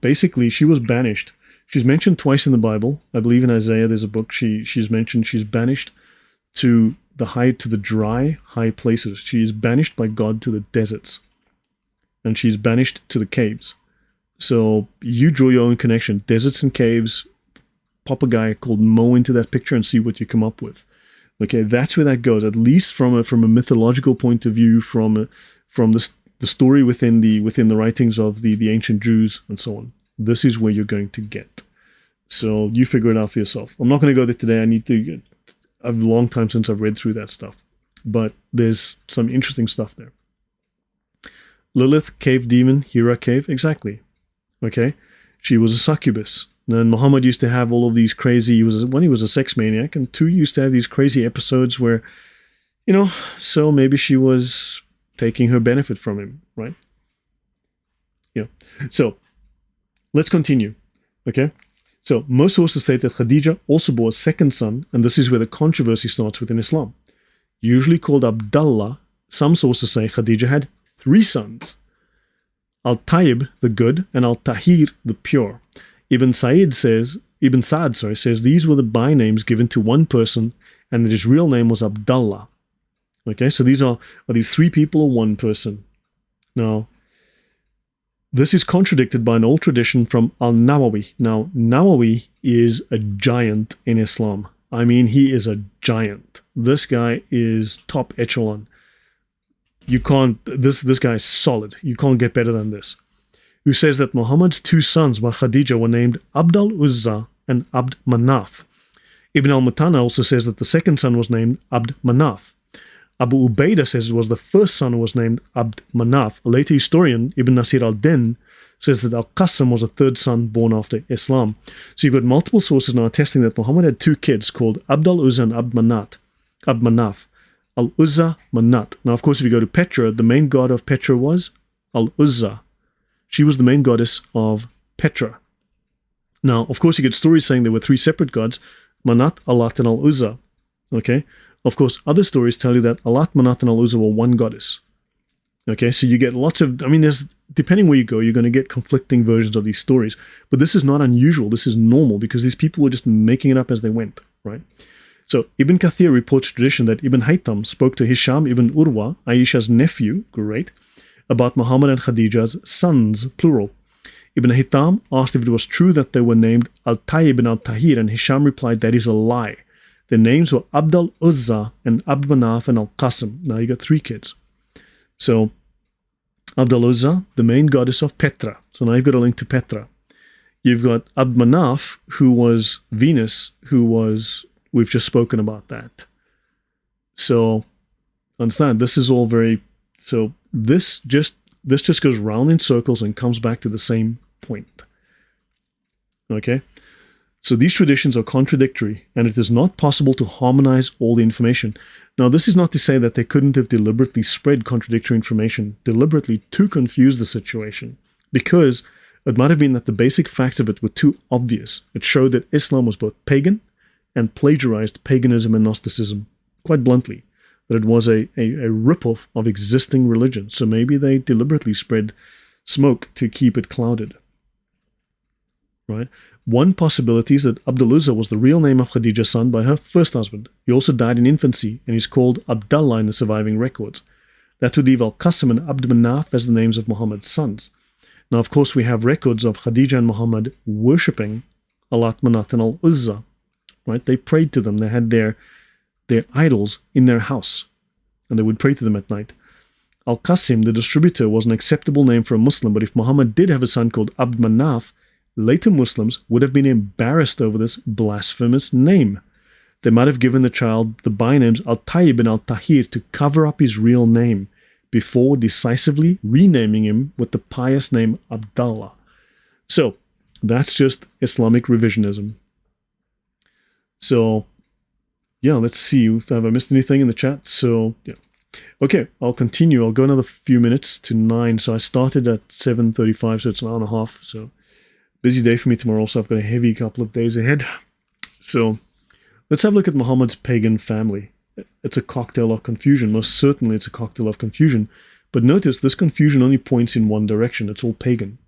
basically, she was banished. She's mentioned twice in the Bible. I believe in Isaiah there's a book she's mentioned. She's banished to the dry, high places. She is banished by God to the deserts. And she's banished to the caves. So you draw your own connection. Deserts and caves. Pop a guy called Mo into that picture and see what you come up with. Okay, that's where that goes. At least from a mythological point of view, from the story within the writings of the ancient Jews and so on. This is where you're going to get. So you figure it out for yourself. I'm not going to go there today. I need to. A long time since I've read through that stuff, but there's some interesting stuff there. Lilith, cave demon, Hera cave, exactly. Okay, she was a succubus. And Muhammad used to have all of these crazy. He was a sex maniac, and two, he used to have these crazy episodes where, so maybe she was taking her benefit from him, right? Yeah. So let's continue. Okay. So most sources state that Khadija also bore a second son, and this is where the controversy starts within Islam. Usually called Abdullah, some sources say Khadija had 3 sons. Al-Tayyib, the good, and Al-Tahir, the pure. Ibn Sa'd says these were the bynames given to one person, and that his real name was Abdullah. Okay, so these are these 3 people or one person? Now, this is contradicted by an old tradition from Al-Nawawi. Now, Nawawi is a giant in Islam. I mean, he is a giant. This guy is top echelon. You can't, this guy is solid. You can't get better than this. Who says that Muhammad's 2 sons by Khadija were named Abd al-Uzza and Abd Manaf. Ibn al-Mutana also says that the second son was named Abd Manaf. Abu Ubaidah says it was the first son who was named Abd Manaf. A later historian, Ibn Nasir al-Din, says that Al-Qasim was a 3rd son born after Islam. So you've got multiple sources now attesting that Muhammad had 2 kids called Abd al-Uzza and Abd Manaf. Al-Uzza, Manat. Now, of course, if you go to Petra, the main god of Petra was Al-Uzza. She was the main goddess of Petra. Now, of course, you get stories saying there were 3 separate gods, Manat, Alat, and Al-Uzza. Okay? Of course, other stories tell you that Alat, Manat, and Al-Uzza were one goddess. Okay, so you get lots of, depending where you go, you're going to get conflicting versions of these stories. But this is not unusual. This is normal because these people were just making it up as they went, right? So Ibn Kathir reports tradition that Ibn Haytham spoke to Hisham ibn Urwa, Aisha's nephew, great, about Muhammad and Khadija's sons, plural. Ibn Haytham asked if it was true that they were named Al-Tayyib and Al-Tahir, and Hisham replied that is a lie. Their names were Abd al-Uzza and Abd Manaf and Al-Qasim. Now you got 3 kids. So Abd al-Uzza, the main goddess of Petra. So now you've got a link to Petra. You've got Abd Manaf, who was Venus, we've just spoken about that. So understand, this is all very, so this just goes round in circles and comes back to the same point. Okay? So these traditions are contradictory, and it is not possible to harmonize all the information. Now, this is not to say that they couldn't have deliberately spread contradictory information, deliberately to confuse the situation, because it might have been that the basic facts of it were too obvious. It showed that Islam was both pagan and plagiarized paganism and Gnosticism, quite bluntly, that it was a ripoff of existing religion. So maybe they deliberately spread smoke to keep it clouded. Right? One possibility is that Abdul-Uzza was the real name of Khadija's son by her first husband. He also died in infancy and is called Abdullah in the surviving records. That would leave Al-Qasim and Abd Manaf as the names of Muhammad's sons. Now, of course, we have records of Khadija and Muhammad worshipping Alat, Manat, and Al-Uzza. Right? They prayed to them. They had their idols in their house, and they would pray to them at night. Al-Qasim, the distributor, was an acceptable name for a Muslim, but if Muhammad did have a son called Abd Manaf, later Muslims would have been embarrassed over this blasphemous name. They might have given the child the bynames Al-Tayyib and Al-Tahir to cover up his real name before decisively renaming him with the pious name Abdullah. So, that's just Islamic revisionism. So, yeah, let's see if I missed anything in the chat. So, yeah. Okay, I'll continue. I'll go another few minutes to 9. So I started at 7:35, so it's an hour and a half. So, busy day for me tomorrow. So I've got a heavy couple of days ahead. So, let's have a look at Muhammad's pagan family. It's a cocktail of confusion. Most certainly it's a cocktail of confusion. But notice, this confusion only points in one direction. It's all pagan.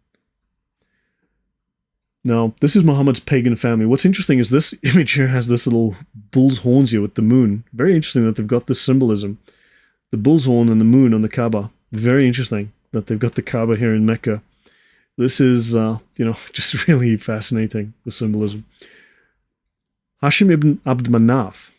Now, this is Muhammad's pagan family. What's interesting is this image here has this little bull's horns here with the moon. Very interesting that they've got this symbolism. The bull's horn and the moon on the Kaaba. Very interesting that they've got the Kaaba here in Mecca. This is, just really fascinating, the symbolism. Hashim ibn Abd Manaf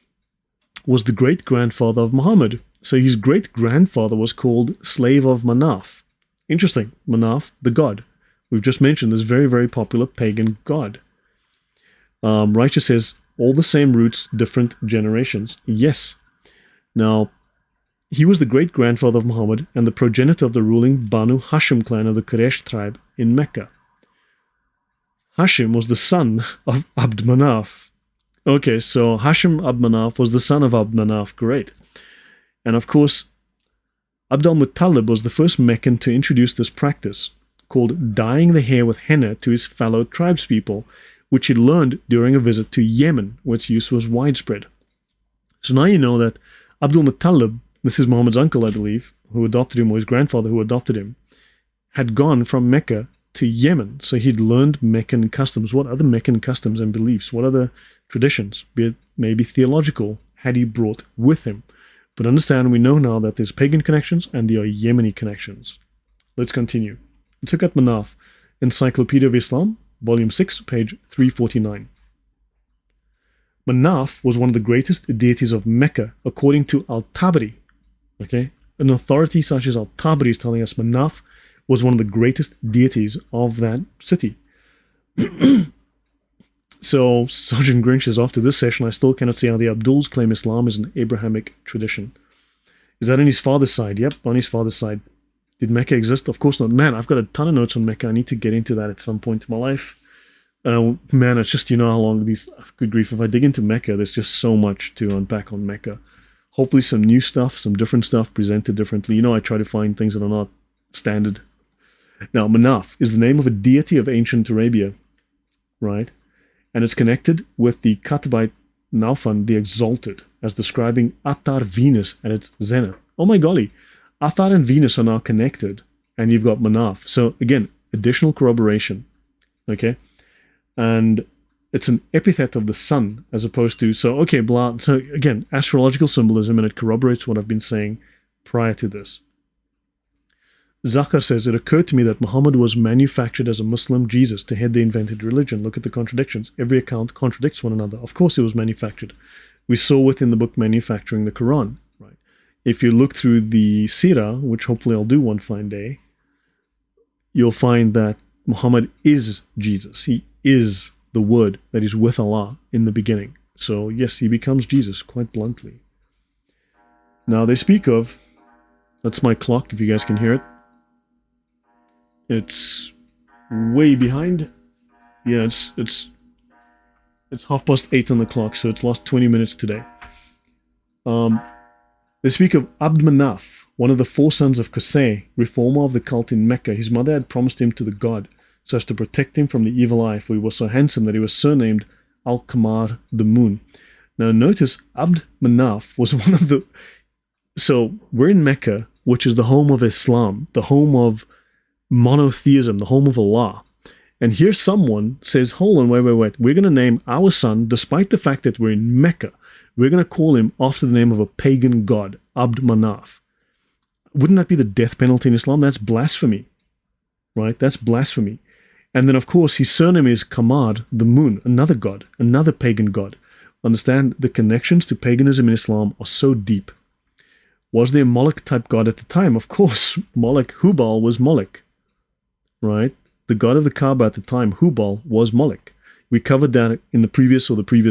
was the great-grandfather of Muhammad. So his great-grandfather was called Slave of Manaf. Interesting. Manaf, the god. We've just mentioned this very, very popular pagan god. Righteous says, all the same roots, different generations. Yes. Now, he was the great-grandfather of Muhammad and the progenitor of the ruling Banu Hashim clan of the Quraysh tribe in Mecca. Hashim was the son of Abd Manaf. Okay, so Hashim Abd Manaf was the son of Abd Manaf. Great. And of course, Abd al-Muttalib was the first Meccan to introduce this practice, called dyeing the hair with henna to his fellow tribespeople, which he learned during a visit to Yemen, where its use was widespread. So now you know that Abd al-Muttalib, this is Muhammad's uncle, I believe, who adopted him, or his grandfather who adopted him, had gone from Mecca to Yemen. So he'd learned Meccan customs. What other Meccan customs and beliefs, what other traditions, be it maybe theological, had he brought with him? But understand, we know now that there's pagan connections and there are Yemeni connections. Let's continue. Sukat Manaf, Encyclopaedia of Islam, Volume 6, page 349. Manaf was one of the greatest deities of Mecca, according to al-Tabari. Okay? An authority such as al-Tabari is telling us Manaf was one of the greatest deities of that city. So, Sergeant Grinch says, after this session, I still cannot see how the Abduls claim Islam is an Abrahamic tradition. Is that on his father's side? Yep, on his father's side. Did Mecca exist? Of course not. Man, I've got a ton of notes on Mecca. I need to get into that at some point in my life. Man, it's just, how long these... Good grief, if I dig into Mecca, there's just so much to unpack on Mecca. Hopefully some new stuff, some different stuff presented differently. I try to find things that are not standard. Now, Manaf is the name of a deity of ancient Arabia, right? And it's connected with the Katibite Naufan, the Exalted, as describing Atar Venus at its zenith. Oh my golly, Atar and Venus are now connected, and you've got Manaf. So again, additional corroboration, okay? And it's an epithet of the sun, as opposed to, so again, astrological symbolism, and it corroborates what I've been saying prior to this. Zachar says, it occurred to me that Muhammad was manufactured as a Muslim Jesus to head the invented religion. Look at the contradictions. Every account contradicts one another. Of course it was manufactured. We saw within the book Manufacturing the Quran. Right? If you look through the Sirah, which hopefully I'll do one fine day, you'll find that Muhammad is Jesus. He is the word that is with Allah in the beginning. So yes, he becomes Jesus, quite bluntly. Now they speak of, that's my clock if you guys can hear it. It's way behind. Yeah, it's 8:30 on the clock, so it's lost 20 minutes today. They speak of Abd Manaf, one of the four sons of Qusay, reformer of the cult in Mecca. His mother had promised him to the god so as to protect him from the evil eye, for he was so handsome that he was surnamed Al-Qamar, the moon. Now notice, Abd Manaf was one of the... So, we're in Mecca, which is the home of Islam, the home of monotheism, the home of Allah. And here someone says, hold on, wait. We're going to name our son, despite the fact that we're in Mecca, we're going to call him after the name of a pagan god, Abd Manaf. Wouldn't that be the death penalty in Islam? That's blasphemy, right? That's blasphemy. And then, of course, his surname is Qamar, the moon, another god, another pagan god. Understand, the connections to paganism in Islam are so deep. Was there a Moloch-type god at the time? Of course, Moloch, Hubal was Moloch. Right? The god of the Kaaba at the time, Hubal, was Moloch. We covered that in the previous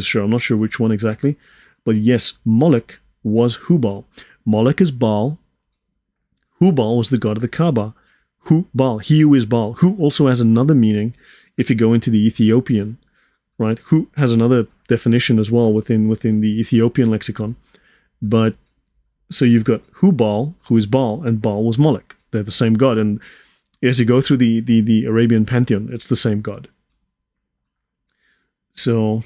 show. I'm not sure which one exactly. But yes, Moloch was Hubal. Moloch is Baal. Hubal was the god of the Kaaba. Baal, he who is Baal. Who also has another meaning if you go into the Ethiopian. Right? Who has another definition as well within the Ethiopian lexicon. But so you've got Hubal, who is Baal, and Baal was Moloch. They're the same god. And as you go through the Arabian pantheon, it's the same god. So,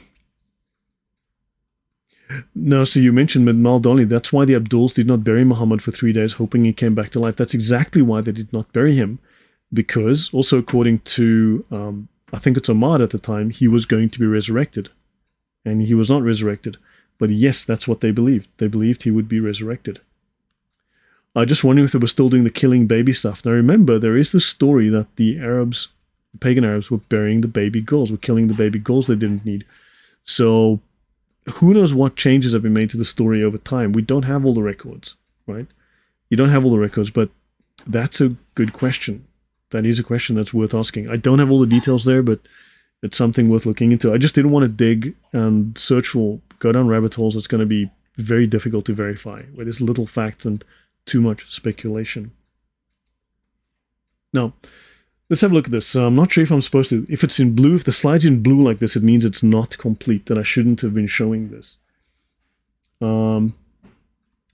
no, so you mentioned Maldoni. That's why the Abduls did not bury Muhammad for 3 days, hoping he came back to life. That's exactly why they did not bury him. Because, also according to I think it's Ahmad at the time, he was going to be resurrected. And he was not resurrected. But yes, that's what they believed. They believed he would be resurrected. I just wondering if they were still doing the killing baby stuff. Now remember, there is this story that the Arabs, the pagan Arabs, were burying the baby girls, were killing the baby girls they didn't need. So who knows what changes have been made to the story over time. We don't have all the records, right? You don't have all the records, but that's a good question. That is a question that's worth asking. I don't have all the details there, but it's something worth looking into. I just didn't want to dig and go down rabbit holes that's going to be very difficult to verify, where there's little facts and too much speculation. Now, let's have a look at this. I'm not sure if I'm supposed to, if it's in blue, if the slide's in blue like this, it means it's not complete, that I shouldn't have been showing this.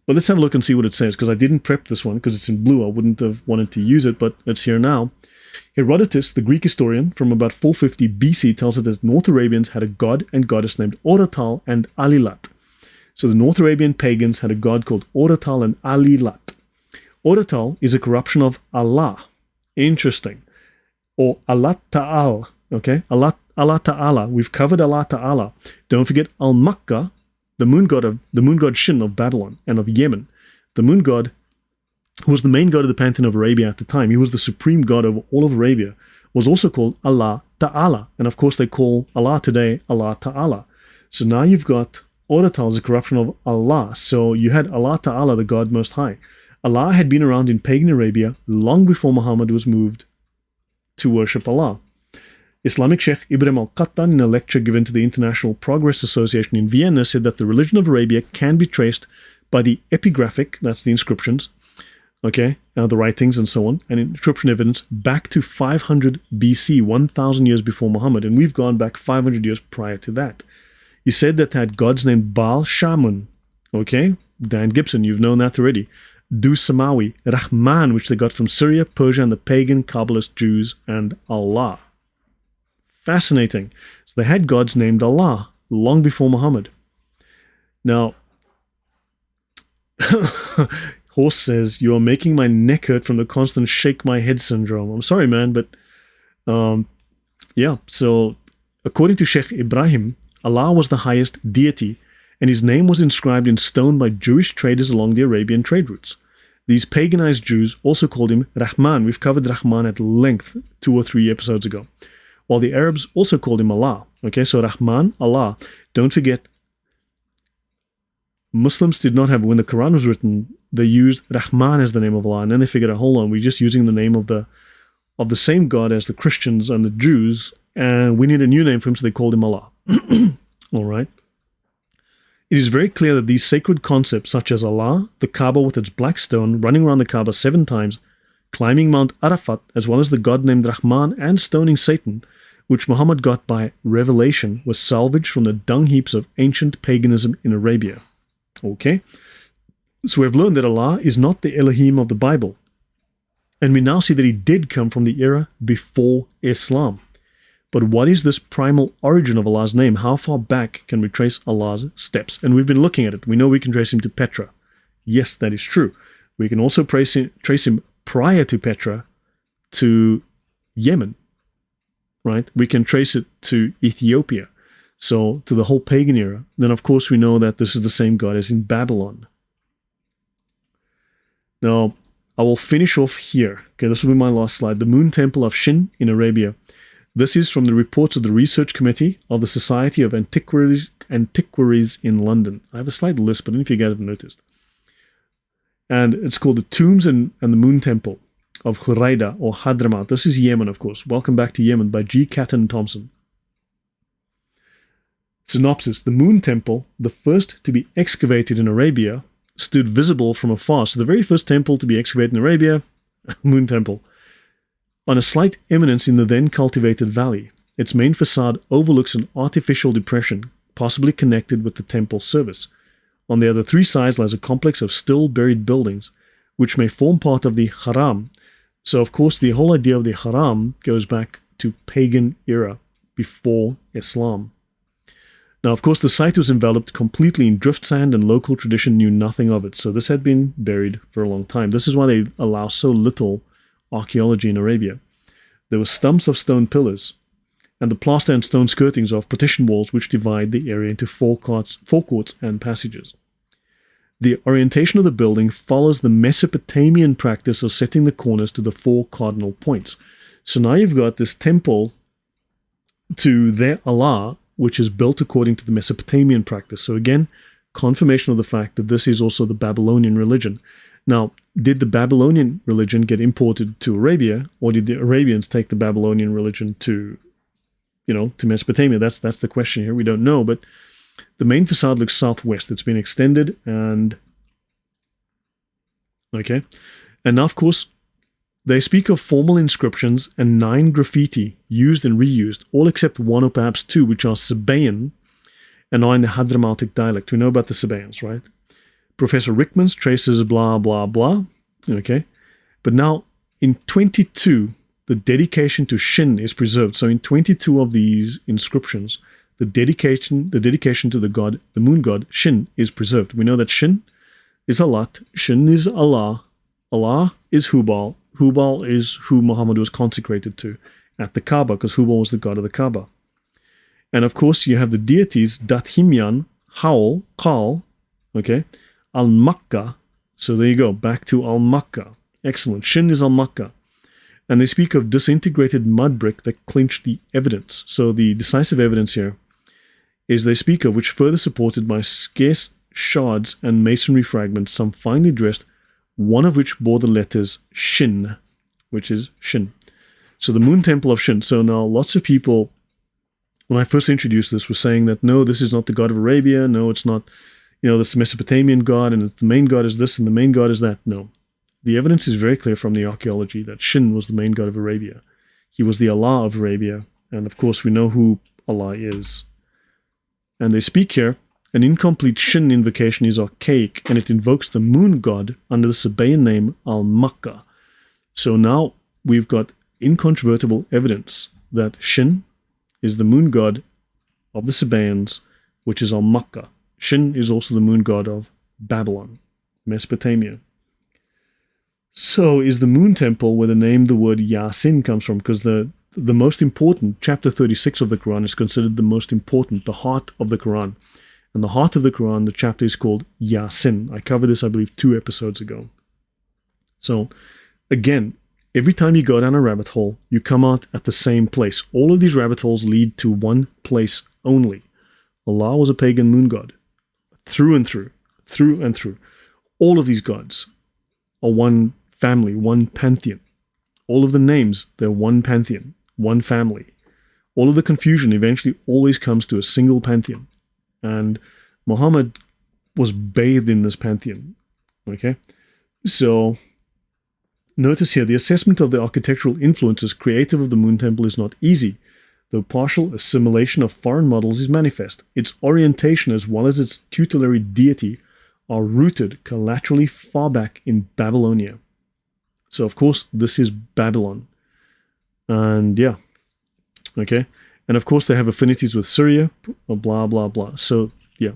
But let's have a look and see what it says, because I didn't prep this one, because it's in blue. I wouldn't have wanted to use it, but it's here now. Herodotus, the Greek historian, from about 450 BC, tells us that North Arabians had a god and goddess named Oratal and Alilat. So the North Arabian pagans had a god called Oratal and Alilat. Oratal is a corruption of Allah. Interesting. Or Allah Ta'ala. Okay? Allah Ta'ala. We've covered Allah Ta'ala. Don't forget Al-Makkah, the moon god Shin of Babylon and of Yemen. The moon god, who was the main god of the pantheon of Arabia at the time, he was the supreme god of all of Arabia, was also called Allah Ta'ala. And of course they call Allah today Allah Ta'ala. So now you've got Oratal is a corruption of Allah. So you had Allah Ta'ala, the God Most High. Allah had been around in pagan Arabia long before Muhammad was moved to worship Allah. Islamic Sheikh Ibrahim al-Qattan, in a lecture given to the International Progress Association in Vienna, said that the religion of Arabia can be traced by the epigraphic, that's the inscriptions, okay, the writings and so on, and inscription evidence back to 500 BC, 1,000 years before Muhammad, and we've gone back 500 years prior to that. He said that they had gods named Baal Shamun, okay, Dan Gibson, you've known that already, Du Samawi, Rahman, which they got from Syria, Persia, and the pagan Kabbalist Jews, and Allah. Fascinating. So they had gods named Allah long before Muhammad. Now, Horse says, you are making my neck hurt from the constant shake my head syndrome. I'm sorry, man, but yeah. So according to Sheikh Ibrahim, Allah was the highest deity, and his name was inscribed in stone by Jewish traders along the Arabian trade routes. These paganized Jews also called him Rahman. We've covered Rahman at length 2 or 3 episodes ago. While the Arabs also called him Allah. Okay, so Rahman, Allah. Don't forget, Muslims did not have, when the Quran was written, they used Rahman as the name of Allah, and then they figured out, hold on, we're just using the name of the same God as the Christians and the Jews, and we need a new name for him, so they called him Allah. All right. It is very clear that these sacred concepts, such as Allah, the Kaaba with its black stone, running around the Kaaba 7 times, climbing Mount Arafat, as well as the god named Rahman and stoning Satan, which Muhammad got by revelation, was salvaged from the dung heaps of ancient paganism in Arabia. Okay? So we've learned that Allah is not the Elohim of the Bible. And we now see that he did come from the era before Islam. But what is this primal origin of Allah's name? How far back can we trace Allah's steps? And we've been looking at it. We know we can trace him to Petra. Yes, that is true. We can also trace him prior to Petra to Yemen. Right? We can trace it to Ethiopia. So to the whole pagan era. Then of course we know that this is the same God as in Babylon. Now, I will finish off here. Okay, this will be my last slide. The Moon Temple of Shin in Arabia. This is from the reports of the Research Committee of the Society of Antiquaries in London. I have a slight list, but I don't know if you guys have noticed. And it's called the Tombs and the Moon Temple of Khuraida or Hadramaut. This is Yemen, of course. Welcome back to Yemen by G. Catton Thompson. Synopsis. The Moon Temple, the first to be excavated in Arabia, stood visible from afar. So the very first temple to be excavated in Arabia, Moon Temple, on a slight eminence in the then cultivated valley. Its main facade overlooks an artificial depression, possibly connected with the temple service. On the other 3 sides lies a complex of still buried buildings, which may form part of the Haram. So of course the whole idea of the Haram goes back to pagan era, before Islam. Now, of course, the site was enveloped completely in drift sand and local tradition knew nothing of it. So this had been buried for a long time. This is why they allow so little archaeology in Arabia. There were stumps of stone pillars, and the plaster and stone skirtings of partition walls which divide the area into forecourts and passages. The orientation of the building follows the Mesopotamian practice of setting the corners to the 4 cardinal points. So now you've got this temple to their Allah, which is built according to the Mesopotamian practice. So again, confirmation of the fact that this is also the Babylonian religion. Now, did the Babylonian religion get imported to Arabia, or did the Arabians take the Babylonian religion to Mesopotamia? That's the question here. We don't know, but the main facade looks southwest. It's been extended, and okay. And now, of course, they speak of formal inscriptions and 9 graffiti used and reused, all except 1 or perhaps 2, which are Sabaean and are in the Hadramautic dialect. We know about the Sabaeans, right? Professor Rickmans traces blah, blah, blah. Okay. But now, in 22, the dedication to Shin is preserved. So in 22 of these inscriptions, the dedication to the god, the moon god, Shin, is preserved. We know that Shin is Alat, Shin is Allah, Allah is Hubal, Hubal is who Muhammad was consecrated to at the Kaaba, because Hubal was the god of the Kaaba. And of course, you have the deities Dathimyan, Haul, Qal, okay, Al-Makkah. So there you go, back to Al-Makkah. Excellent. Shin is Al-Makkah. And they speak of disintegrated mud brick that clinched the evidence. So the decisive evidence here is they speak of, which further supported by scarce shards and masonry fragments, some finely dressed, one of which bore the letters Shin, which is Shin. So the moon temple of Shin. So now lots of people, when I first introduced this, were saying that, no, this is not the god of Arabia. No, it's not, this is the Mesopotamian god, and the main god is this, and the main god is that. No. The evidence is very clear from the archaeology that Shin was the main god of Arabia. He was the Allah of Arabia, and of course we know who Allah is. And they speak here, an incomplete Shin invocation is archaic, and it invokes the moon god under the Sabaean name Al-Makkah. So now we've got incontrovertible evidence that Shin is the moon god of the Sabaeans, which is Al-Makkah. Shin is also the moon god of Babylon, Mesopotamia. So is the moon temple where the word Yasin comes from, because the most important, chapter 36 of the Quran is considered the most important, the heart of the Quran. And the heart of the Quran, the chapter is called Yasin. I covered this, I believe, 2 episodes ago. So again, every time you go down a rabbit hole, you come out at the same place. All of these rabbit holes lead to one place only. Allah was a pagan moon god. Through and through. Through and through. All of these gods are one family, one pantheon. All of the names, they're one pantheon, one family. All of the confusion eventually always comes to a single pantheon. And Muhammad was bathed in this pantheon. Okay? So, notice here, the assessment of the architectural influences creative of the moon temple is not easy, though partial assimilation of foreign models is manifest. Its orientation as well as its tutelary deity are rooted collaterally far back in Babylonia. So, of course, this is Babylon. And yeah, okay. And of course, they have affinities with Syria, blah, blah, blah. So, yeah,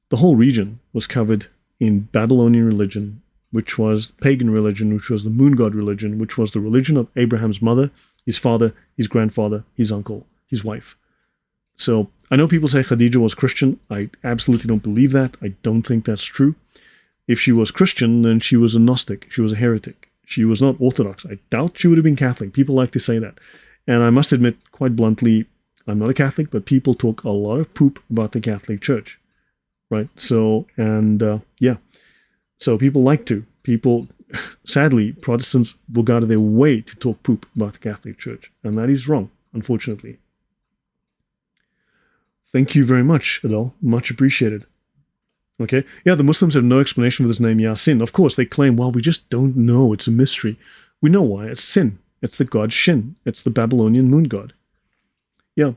the whole region was covered in Babylonian religion, which was pagan religion, which was the moon god religion, which was the religion of Abraham's mother, his father, his grandfather, his uncle, his wife. So, I know people say Khadija was Christian. I absolutely don't believe that. I don't think that's true. If she was Christian, then she was a Gnostic. She was a heretic. She was not Orthodox. I doubt she would have been Catholic. People like to say that. And I must admit, quite bluntly, I'm not a Catholic, but people talk a lot of poop about the Catholic Church. Right? So, and yeah. So people like to. People, sadly, Protestants will go out of their way to talk poop about the Catholic Church. And that is wrong, unfortunately. Thank you very much, Adel. Much appreciated. Okay. Yeah, the Muslims have no explanation for this name Yasin. Of course, they claim, well, we just don't know. It's a mystery. We know why. It's Sin. It's the god Shin. It's the Babylonian moon god. Yeah.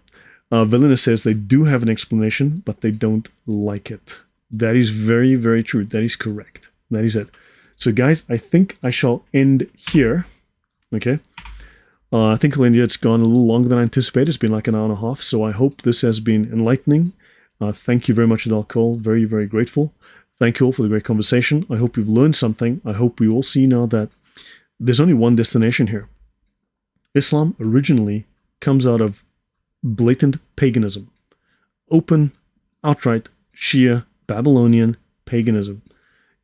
Villainous says they do have an explanation, but they don't like it. That is very, very true. That is correct. That is it. So, guys, I think I shall end here. Okay. I think, Linda, it's gone a little longer than I anticipated. It's been like an hour and a half. So I hope this has been enlightening. Thank you very much, Adel Cole. Very, very grateful. Thank you all for the great conversation. I hope you've learned something. I hope we all see now that there's only one destination here. Islam originally comes out of blatant paganism. Open, outright, sheer Babylonian paganism.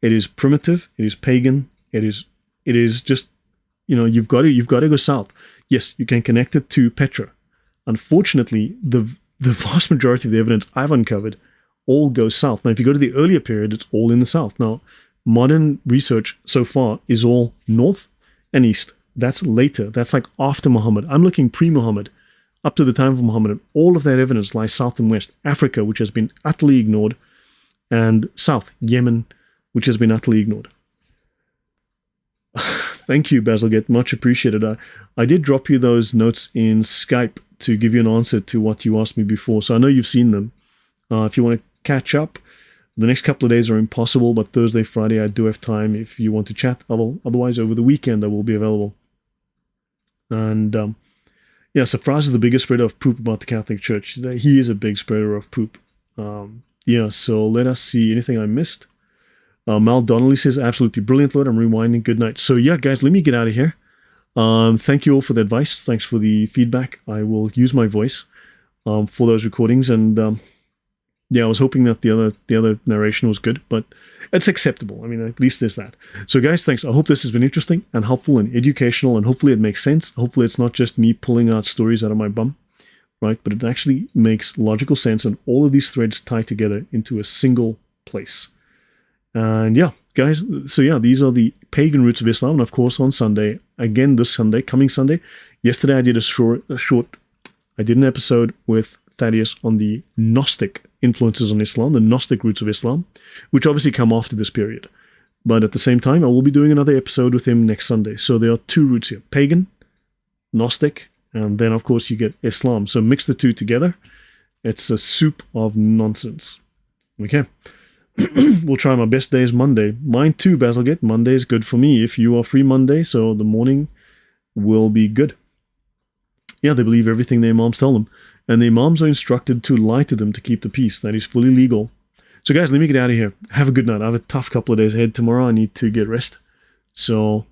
It is primitive. It is pagan. It is just, you've got to go south. Yes, you can connect it to Petra. Unfortunately, the vast majority of the evidence I've uncovered all goes south. Now, if you go to the earlier period, it's all in the south. Now, modern research so far is all north and east. That's later. That's like after Muhammad. I'm looking pre-Muhammad, up to the time of Muhammad. And all of that evidence lies south and west. Africa, which has been utterly ignored, and south, Yemen, which has been utterly ignored. Thank you, Basilgate. Much appreciated. I did drop you those notes in Skype to give you an answer to what you asked me before. So I know you've seen them. If you want to catch up, the next couple of days are impossible, but Thursday, Friday, I do have time if you want to chat. Otherwise, over the weekend, I will be available. And so Fraz is the biggest spreader of poop about the Catholic Church. He is a big spreader of poop. So let us see. Anything I missed? Mal Donnelly says, absolutely brilliant, Lord. I'm rewinding. Good night. So guys, let me get out of here. Thank you all for the advice. Thanks for the feedback. I will use my voice for those recordings. And I was hoping that the other narration was good, but it's acceptable. I mean, at least there's that. So guys, thanks. I hope this has been interesting and helpful and educational, and hopefully it makes sense. Hopefully it's not just me pulling out stories out of my bum, right? But it actually makes logical sense, and all of these threads tie together into a single place. And guys, so these are the pagan roots of Islam. And of course, on Sunday, again this Sunday, coming Sunday, yesterday I did I did an episode with Thaddeus on the Gnostic influences on Islam, the Gnostic roots of Islam, which obviously come after this period. But at the same time, I will be doing another episode with him next Sunday. So there are two roots here, pagan, Gnostic, and then of course you get Islam. So mix the two together. It's a soup of nonsense. Okay. We'll try. My best day is Monday. Mine too, Basilgate. Monday is good for me. If you are free Monday, so the morning will be good. They believe everything the imams tell them. And the imams are instructed to lie to them to keep the peace. That is fully legal. So guys, let me get out of here. Have a good night. I have a tough couple of days ahead tomorrow. I need to get rest. So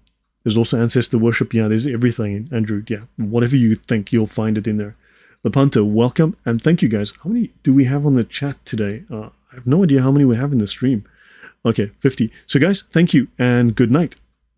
there's also ancestor worship. There's everything, Andrew. Whatever you think, you'll find it in there. Lepanto, welcome. And thank you guys. How many do we have on the chat today? I have no idea how many we have in the stream. Okay, 50. So guys, thank you and good night.